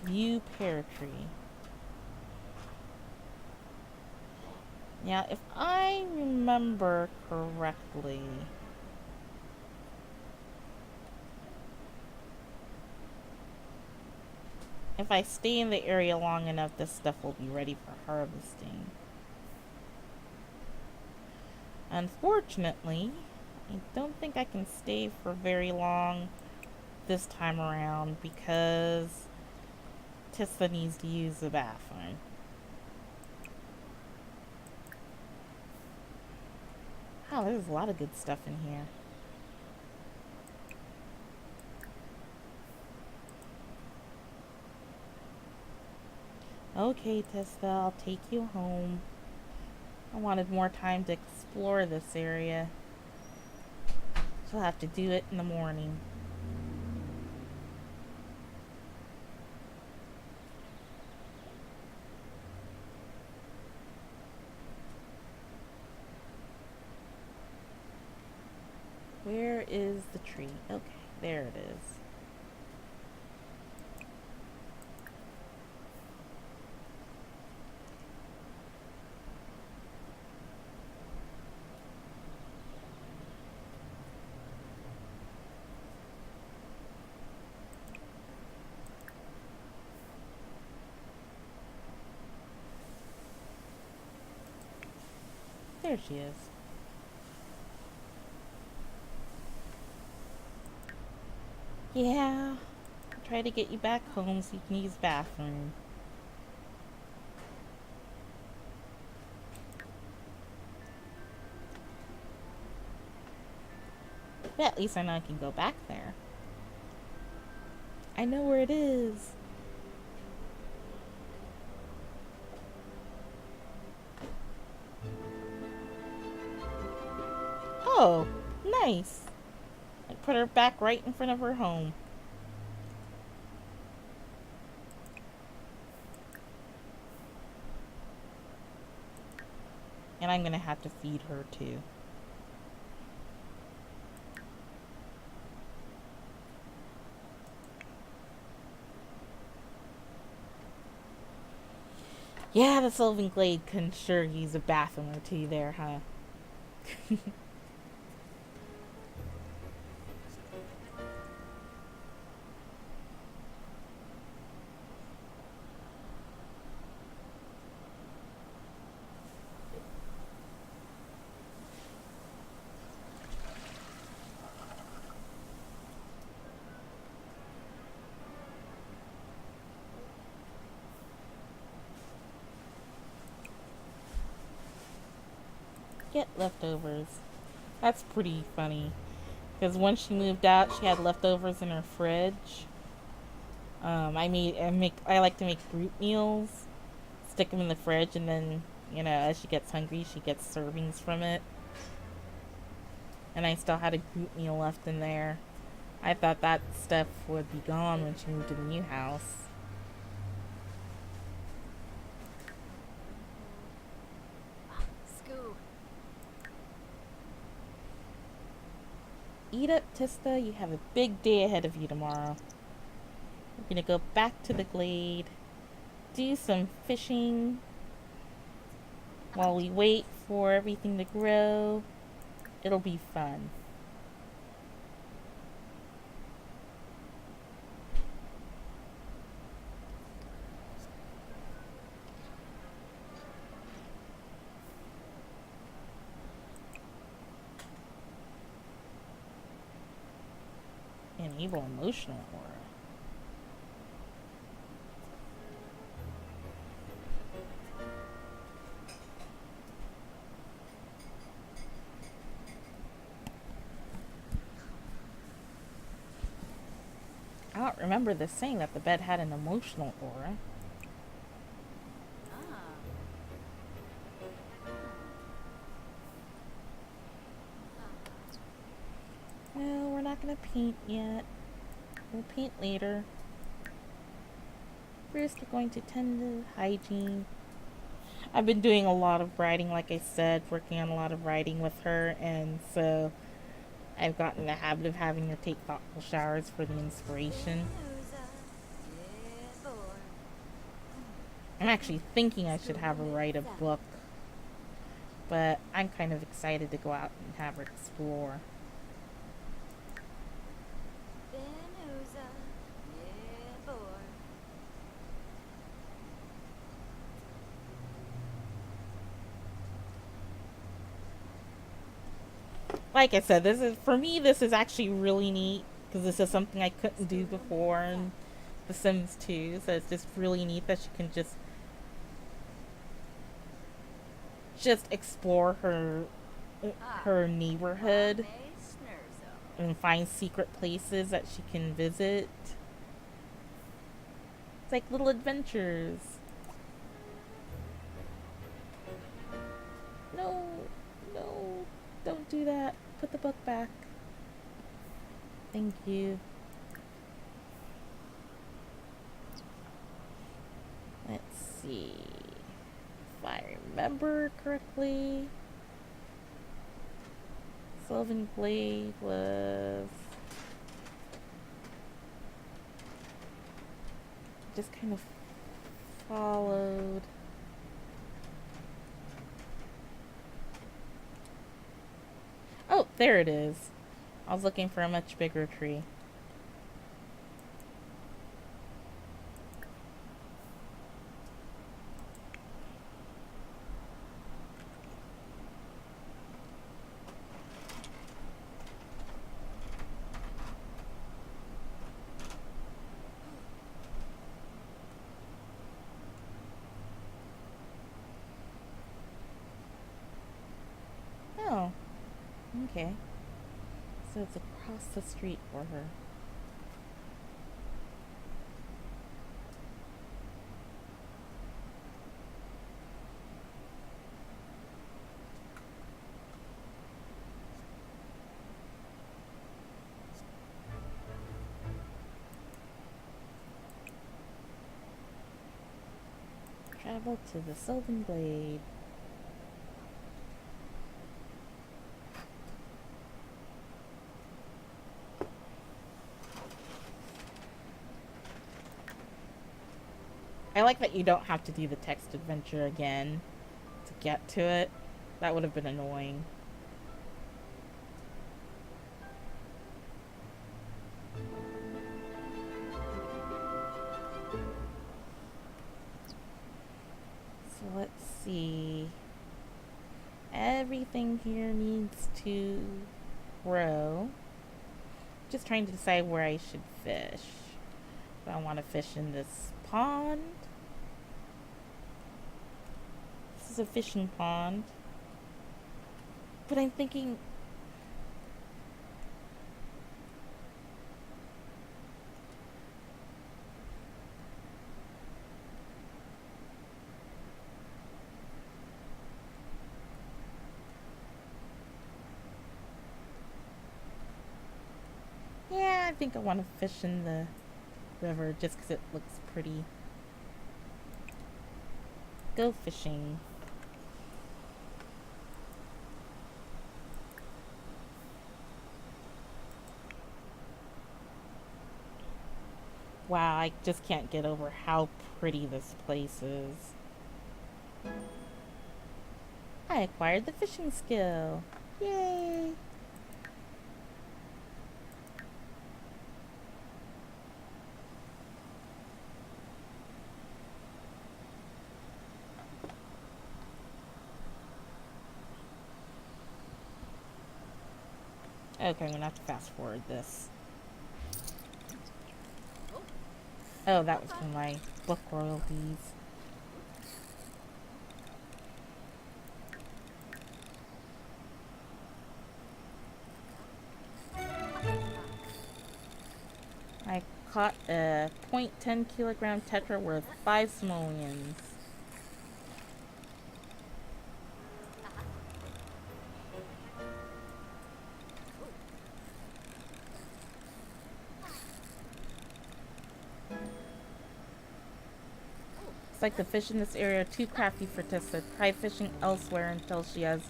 View pear tree. Now, if I remember correctly, if I stay in the area long enough, this stuff will be ready for harvesting. Unfortunately, I don't think I can stay for very long this time around because Tystha needs to use the bathroom. Wow, there's a lot of good stuff in here. Okay, Tystha, I'll take you home. I wanted more time to explore this area. She'll have to do it in the morning. Where is the tree? Okay, there it is. There she is. Yeah, I'll try to get you back home so you can use the bathroom. But at least I know I can go back there. I know where it is. Oh, nice. I put her back right in front of her home. And I'm gonna have to feed her too. Yeah, the Sylvan Glade can sure use a bathroom or two there, huh? Get leftovers. That's pretty funny. Because when she moved out, she had leftovers in her fridge. I like to make fruit meals, stick them in the fridge, and then, as she gets hungry, she gets servings from it. And I still had a fruit meal left in there. I thought that stuff would be gone when she moved to the new house. Scoo. Eat up, Tystha. You have a big day ahead of you tomorrow. We're gonna go back to the glade, do some fishing while we wait for everything to grow. It'll be fun. Enable emotional aura. I don't remember this saying that the bed had an emotional aura. Ah. Well, we're not gonna paint yet. We'll paint later. First, we're going to tend to hygiene. I've been doing a lot of writing, like I said, working on a lot of writing with her, and so I've gotten in the habit of having her take thoughtful showers for the inspiration. I'm actually thinking I should have her write a book, but I'm kind of excited to go out and have her explore. Like I said, this is actually really neat because this is something I couldn't do before in The Sims 2. So it's just really neat that she can just explore her neighborhood and find secret places that she can visit. It's like little adventures. No, no, don't do that. Put the book back. Thank you. Let's see. If I remember correctly, Sylvan Glade was just kind of followed. Oh, there it is. I was looking for a much bigger tree. Oh, okay. So it's across the street for her. Travel to the Sylvan Glade. I like that you don't have to do the text adventure again to get to it. That would have been annoying. So let's see. Everything here needs to grow. Just trying to decide where I should fish. Do I want to fish in this pond? This is a fishing pond. But I'm thinking, yeah, I think I want to fish in the river just because it looks pretty. Go fishing. Wow, I just can't get over how pretty this place is. I acquired the fishing skill. Yay! Okay, I'm gonna have to fast forward this. Oh, that was from my book royalties. I caught a 0.10 kilogram tetra worth 5 simoleons. It's like the fish in this area are too crafty for Tystha. Try fishing elsewhere until she has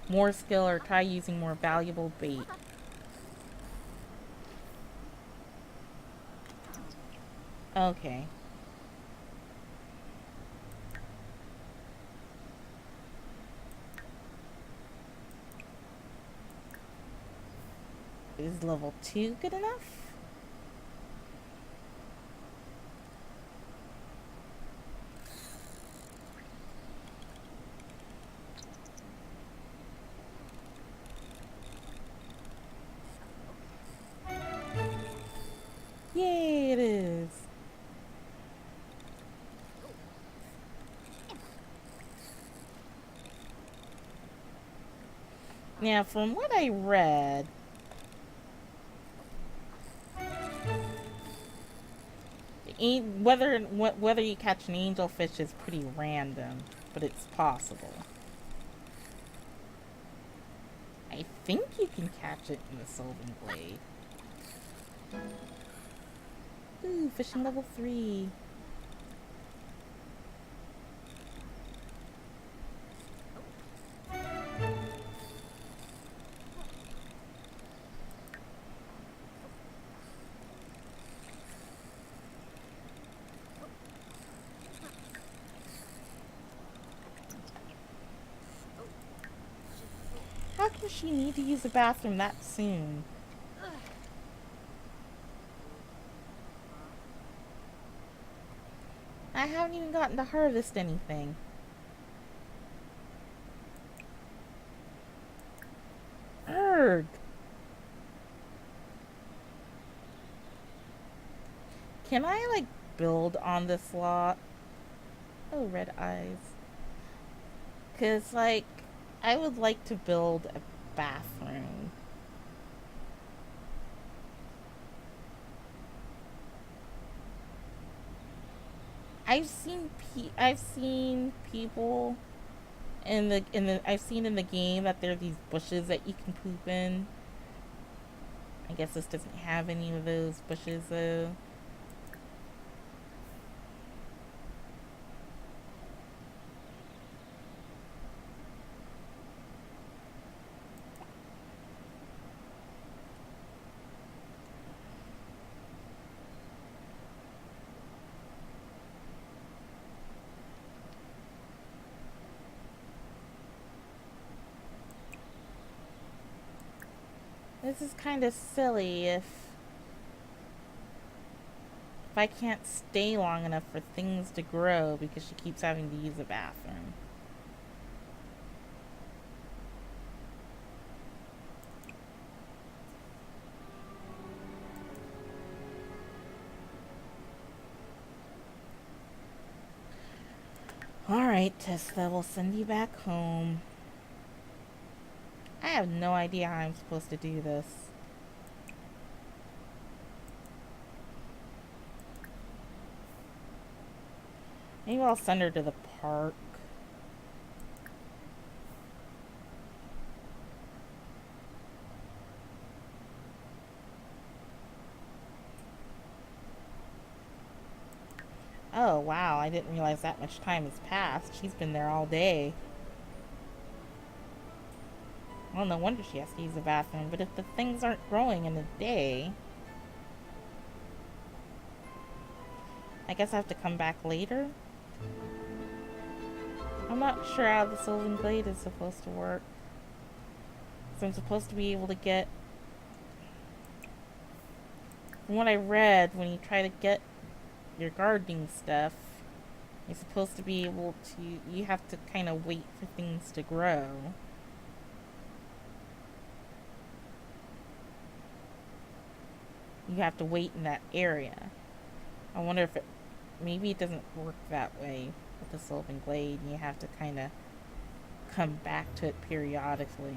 more skill or try using more valuable bait. Okay. Is level 2 good enough? Yay, it is. Now, from what I read, whether you catch an angelfish is pretty random, but it's possible. I think you can catch it in the Sylvan Glade. Ooh, fishing level 3. How can she need to use the bathroom that soon? I haven't even gotten to harvest anything. Erg! Can I, like, build on this lot? Oh, red eyes. Because, like, I would like to build a bathroom. I've seen people I've seen in the game that there are these bushes that you can poop in. I guess this doesn't have any of those bushes though. This is kind of silly if I can't stay long enough for things to grow because she keeps having to use a bathroom. Alright, Tystha, we'll send you back home. I have no idea how I'm supposed to do this. Maybe I'll send her to the park. Oh, wow, I didn't realize that much time has passed. She's been there all day. Well, no wonder she has to use the bathroom, but if the things aren't growing in a day... I guess I have to come back later? I'm not sure how the Sylvan Glade is supposed to work. So I'm supposed to be able to get... From what I read, when you try to get your gardening stuff, you're supposed to be able to... You have to kind of wait for things to grow. You have to wait in that area. I wonder if it... Maybe it doesn't work that way with the Sylvan Glade, and you have to kind of come back to it periodically.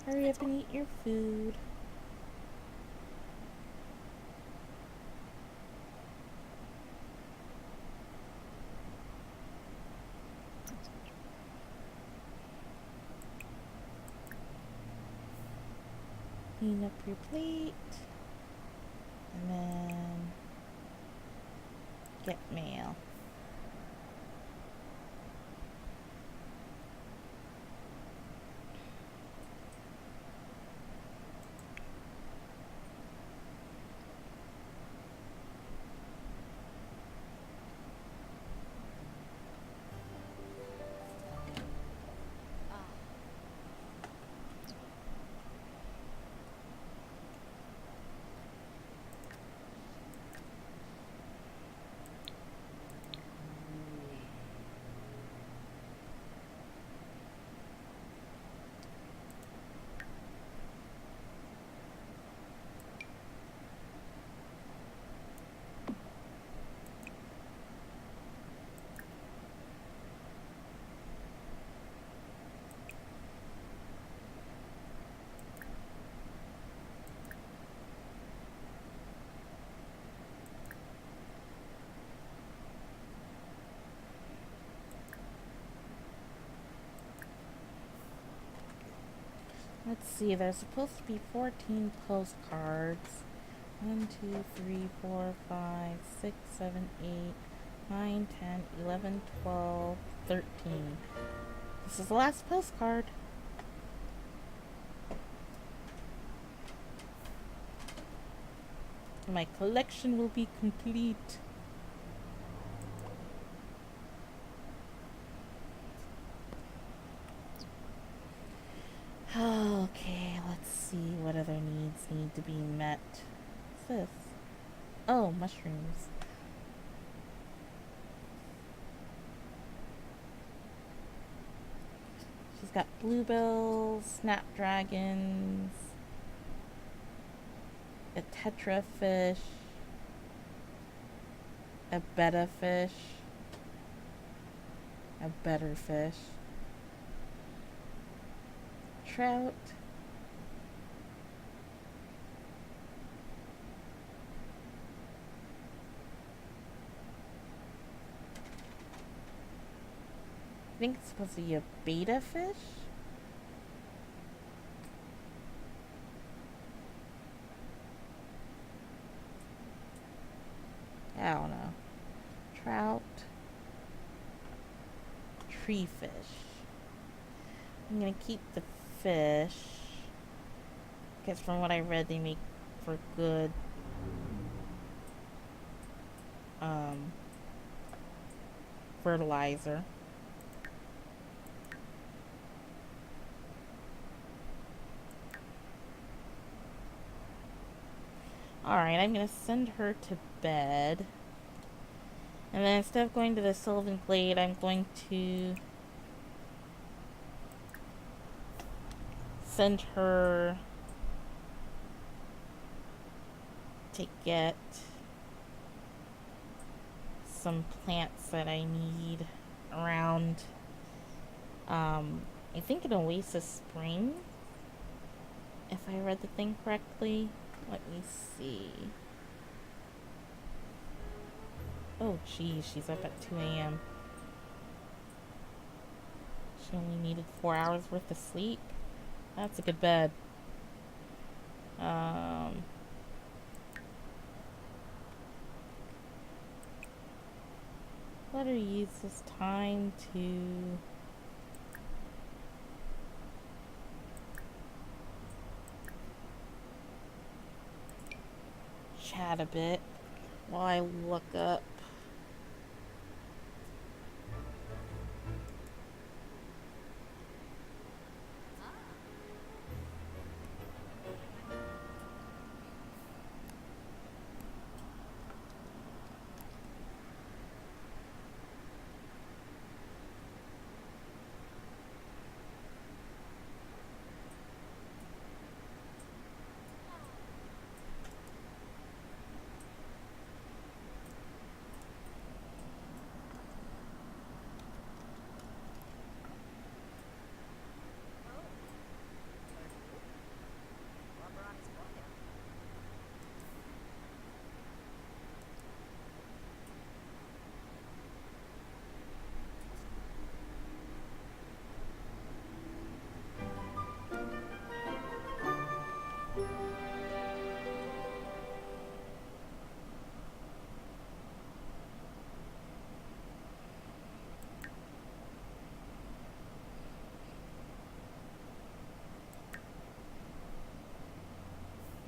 Hurry up and eat your food. Clean up your plate. And then get mail. Let's see, there's supposed to be 14 postcards. 1, 2, 3, 4, 5, 6, 7, 8, 9, 10, 11, 12, 13. This is the last postcard. My collection will be complete. Okay, let's see what other needs need to be met. What's this? Oh, mushrooms. She's got bluebells, snapdragons, a tetra fish, a betta fish, a better fish, trout, think it's supposed to be a beta fish. I don't know. Trout. Tree fish. I'm gonna keep the fish. Because from what I read, they make for good fertilizer. Alright, I'm gonna send her to bed. And then instead of going to the Sylvan Glade, I'm going to send her to get some plants that I need around, I think an Oasis Spring, if I read the thing correctly. Let me see. Oh geez, she's up at 2 a.m. She only needed 4 hours worth of sleep. That's a good bed. Let her use this time to chat a bit while I look up.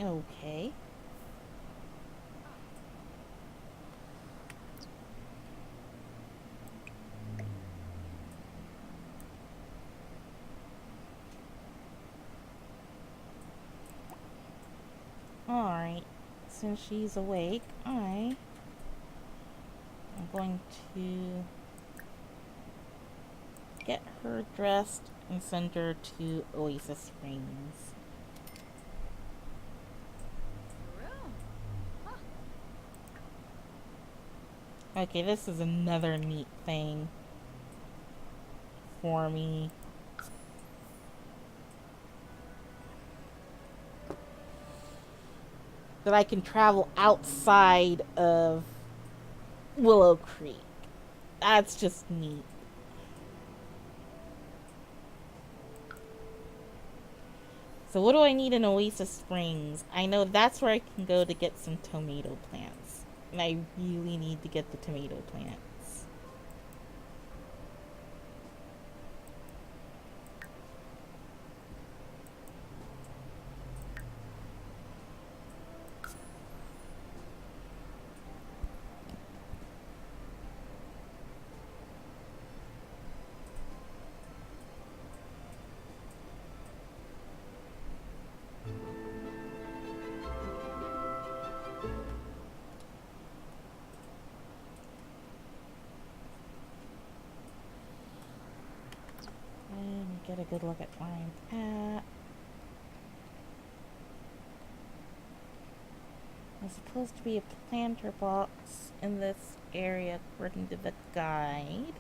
Okay. Alright. Since she's awake, I'm going to get her dressed and send her to Oasis Springs. Okay, this is another neat thing for me. That I can travel outside of Willow Creek. That's just neat. So what do I need in Oasis Springs? I know that's where I can go to get some tomato plants. And I really need to get the tomato plants. Get a good look at where I'm at. There's supposed to be a planter box in this area according to the guide.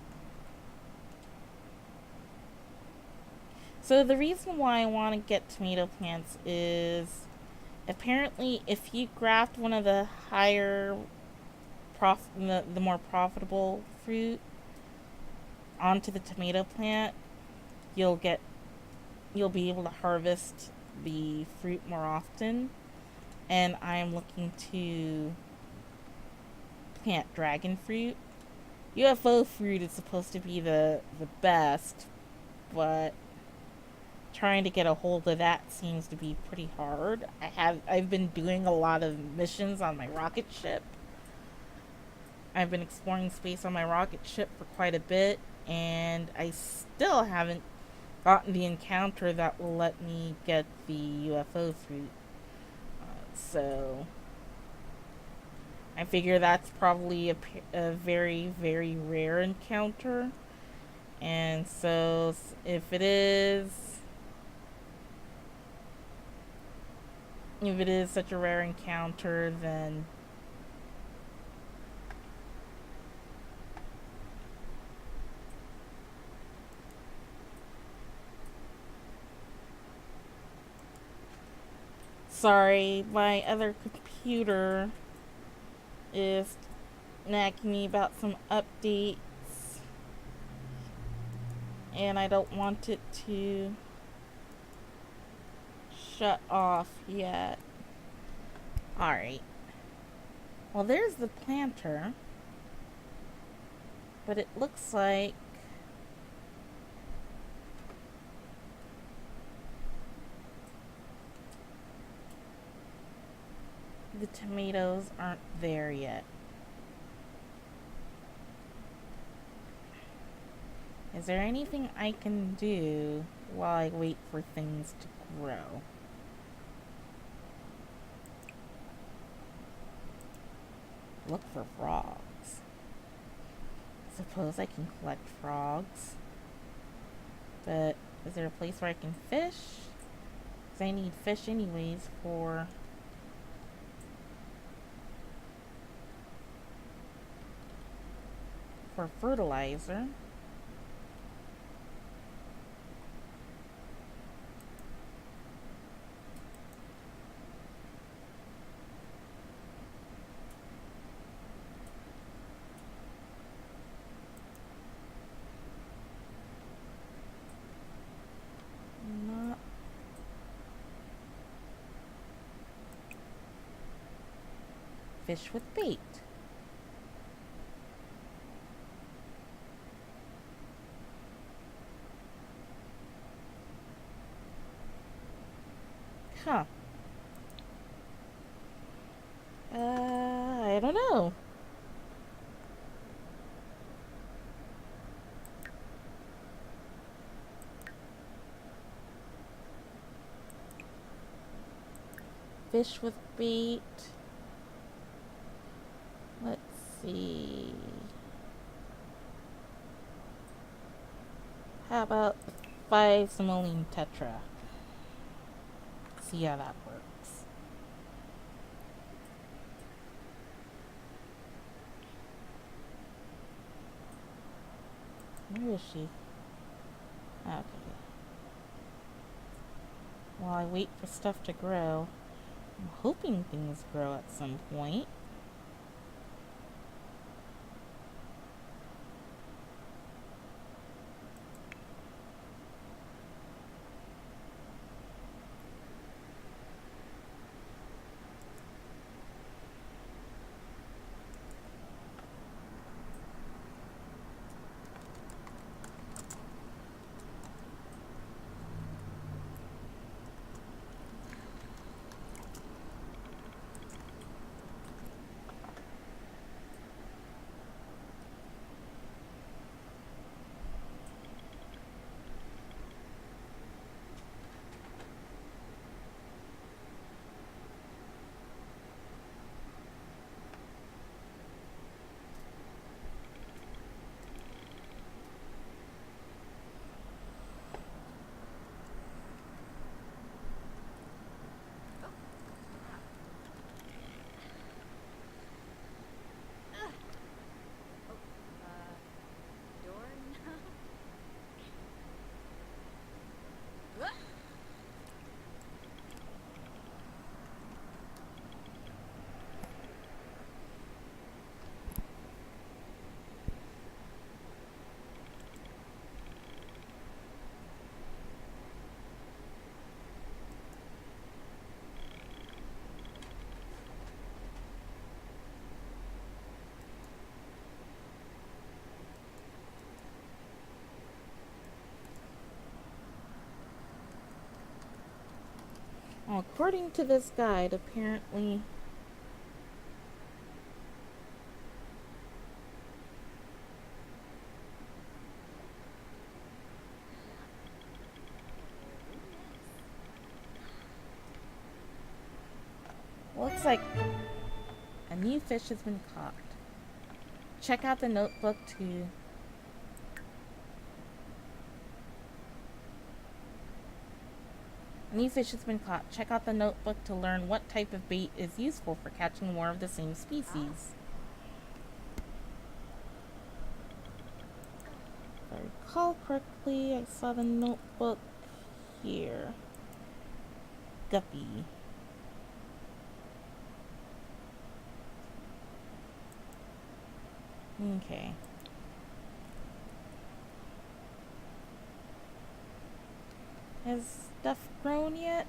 So the reason why I want to get tomato plants is apparently if you graft one of the higher the more profitable fruit onto the tomato plant, you'll be able to harvest the fruit more often. And I'm looking to plant dragon fruit. UFO fruit is supposed to be the best, but trying to get a hold of that seems to be pretty hard. I've been doing a lot of missions on my rocket ship. I've been exploring space on my rocket ship for quite a bit, and I still haven't gotten the encounter that will let me get the UFO fruit. So I figure that's probably a very, very rare encounter. And so if it is such a rare encounter, then sorry, my other computer is nagging me about some updates, and I don't want it to shut off yet. Alright. Well, there's the planter, but it looks like the tomatoes aren't there yet. Is there anything I can do while I wait for things to grow? Look for frogs. Suppose I can collect frogs. But is there a place where I can fish? Because I need fish anyways for fertilizer. Not fish with bait. Huh. I don't know. Fish with bait. Let's see. How about 5 simoleon tetra? See how that works. Where is she? Okay. While I wait for stuff to grow, I'm hoping things grow at some point. according to this guide, apparently looks like a new fish has been caught. Check out the notebook to A new fish has been caught. Check out the notebook to learn what type of bait is useful for catching more of the same species. If I recall correctly, I saw the notebook here. Guppy. Okay. Has stuff grown yet?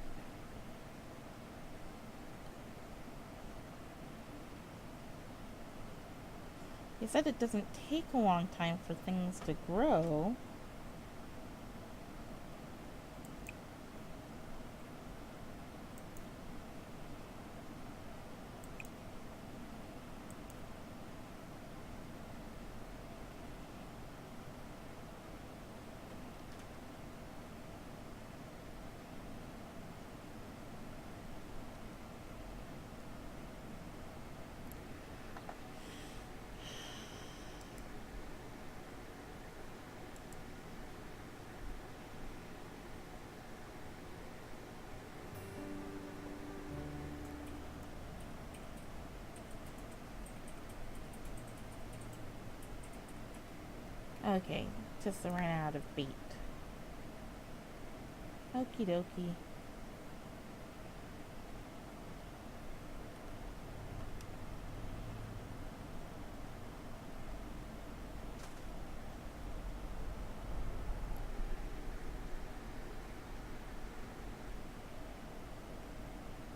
He said it doesn't take a long time for things to grow. Okay, just ran out of bait. Okie dokie.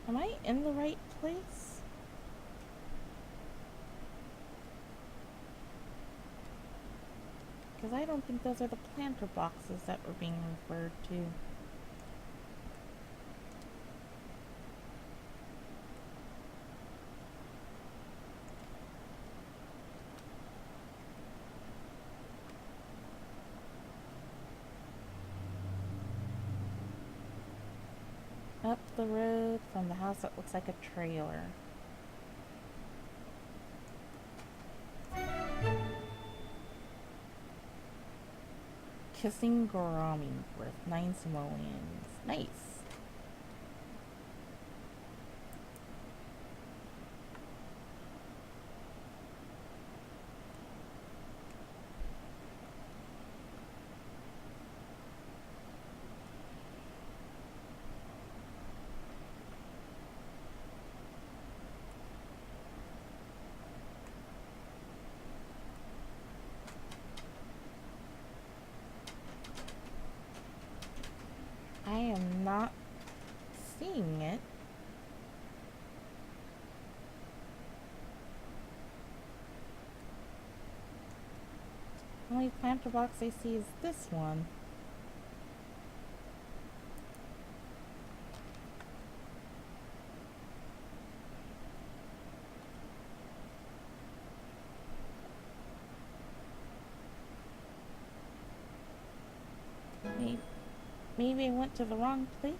Am I in the right place? Because I don't think those are the planter boxes that were being referred to. Up the road from the house that looks like a trailer. Kissing Gourami worth 9 simoleons. Nice. I am not seeing it. The only planter box I see is this one. Maybe I went to the wrong place?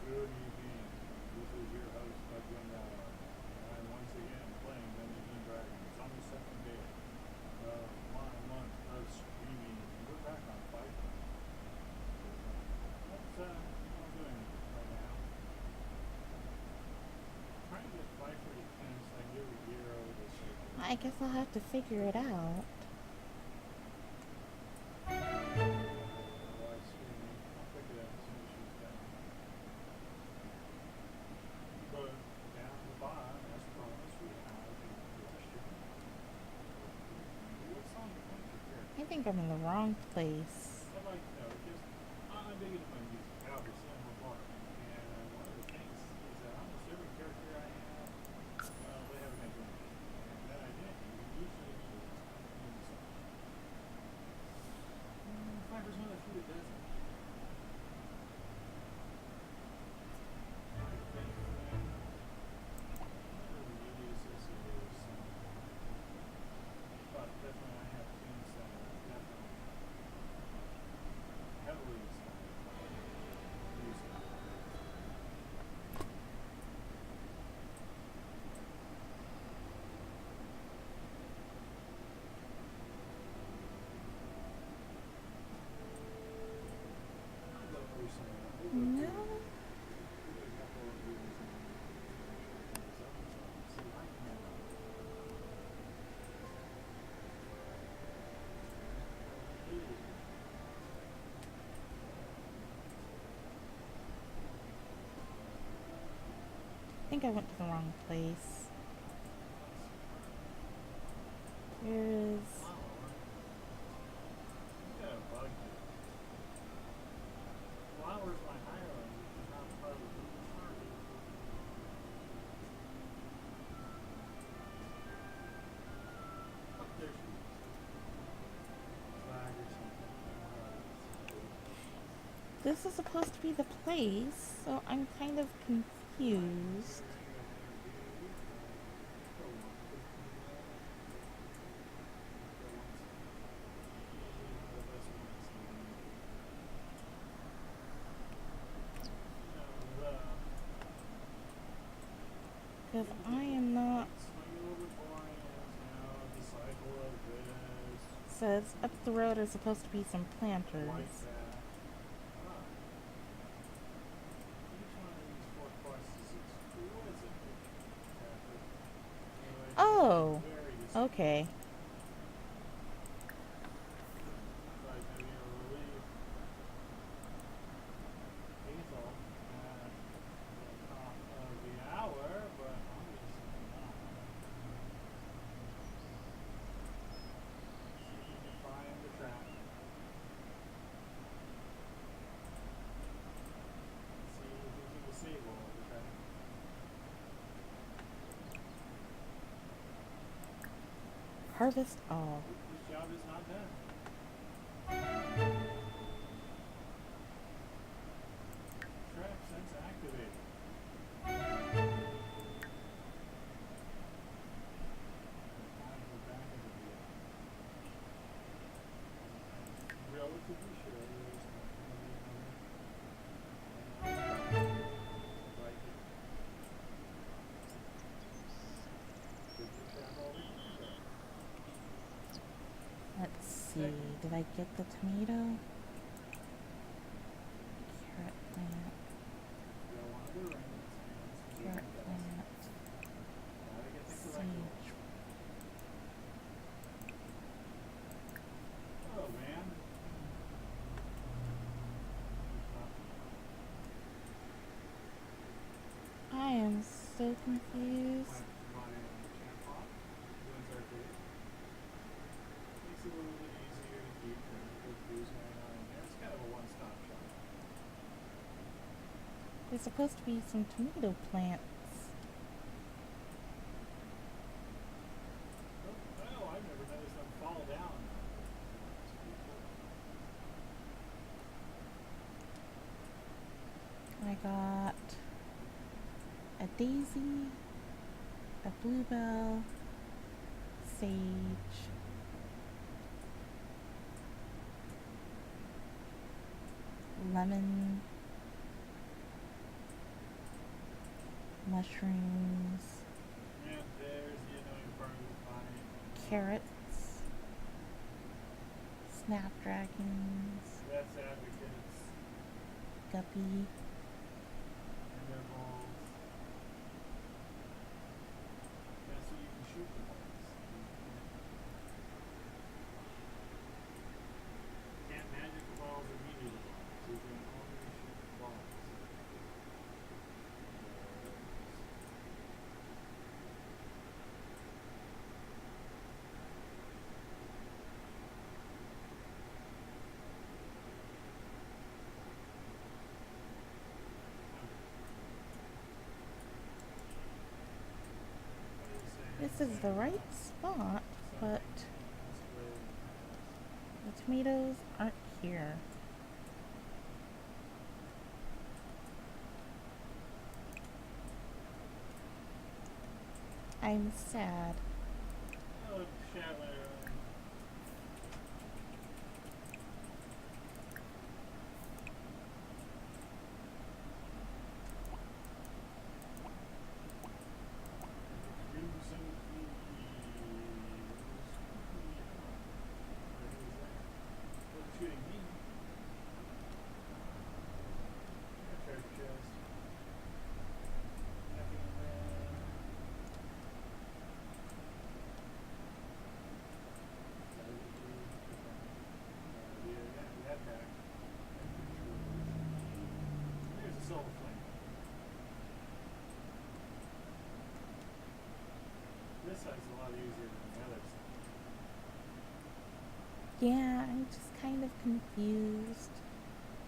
Good evening. This is your host, Douglas Moore. I'm once again playing Dungeons and Dragons on the second day of my month of streaming. We're back on Fight. What I'm doing right now? Trying to get Fight for defense like every year over this year. I guess I'll have to figure it out. Live streaming. I'll pick it up as soon as she's done. But down at the bottom, as promised, we have a question. What song do you want to hear? I think I'm in the wrong place. I'd like to know because I'm big into my music. I have a similar part, and one of the things is that almost every character I have, they have an identity, and that identity usually is in the song. 5% of the few that doesn't. think I went to the wrong place. Here's... Yeah, bug here. Flowers my Highland, which is not part of the Google party. Up there she is. Flag or something. This is supposed to be the place, so I'm kind of confused. Because I am not... Says up the road are supposed to be some planters. Oh, okay. Harvest all. This job is not done. Trap sense activated. Relatively sure there's right here. Did you trap all the Let's see. Did I get the tomato? Carrot plant. Carrot plant. Sage. Oh man. I am so confused. Makes it a little bit easier to keep track of who's going on in there. It's kind of a one-stop shop. There's supposed to be some tomato plants. Oh, I've never noticed them fall down. I got a daisy, a bluebell, sage, lemon, mushrooms, And there's the annoying part of the pie. carrots, snapdragons, That's advocates. guppy, And their balls. Yeah, so you can shoot the balls. Can't magic the balls or melee the balls. You can only shoot the balls. This is the right spot, but the tomatoes aren't here. I'm sad. Oh, Shatler. Shooting me. Treasure chest. Nothing in there. this side's a lot easier than the other side. Yeah, I'm just kind of confused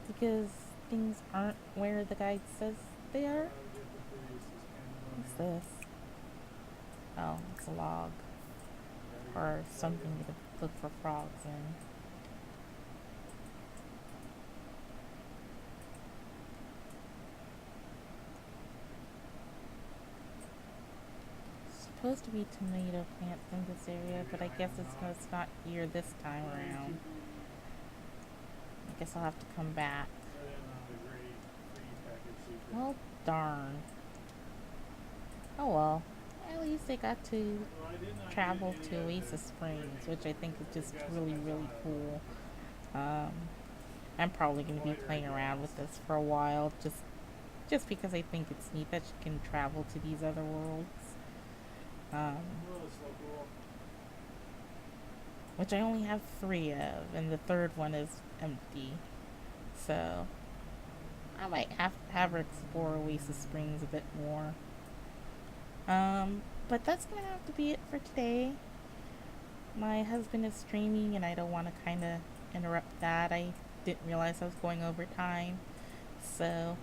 because things aren't where the guide says they are. Get the priest is kind of on What's the this? Oh, it's a log gotta or get something to look for frogs in. Supposed to be tomato plants in this area, but I guess it's not here this time around. I guess I'll have to come back. Put in on the great free package secret. Well, darn. Oh well. At least I got to Well, I did not travel get to any of Oasis the Springs, Whitney which I think is ones. just We've got really, some really that's cool. on I'm probably going to be playing around with this for a while, just because I think it's neat that you can travel to these other worlds. Well, it's so cool. Which I only have 3 of, and the third one is empty. So I might have her explore Oasis Springs a bit more. But that's gonna have to be it for today. My husband is streaming, and I don't want to kind of interrupt that. I didn't realize I was going over time. So Now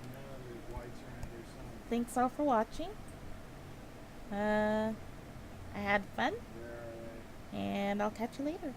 there's whites around here somewhere. thanks all for watching. I had fun, Where are they? and I'll catch you later.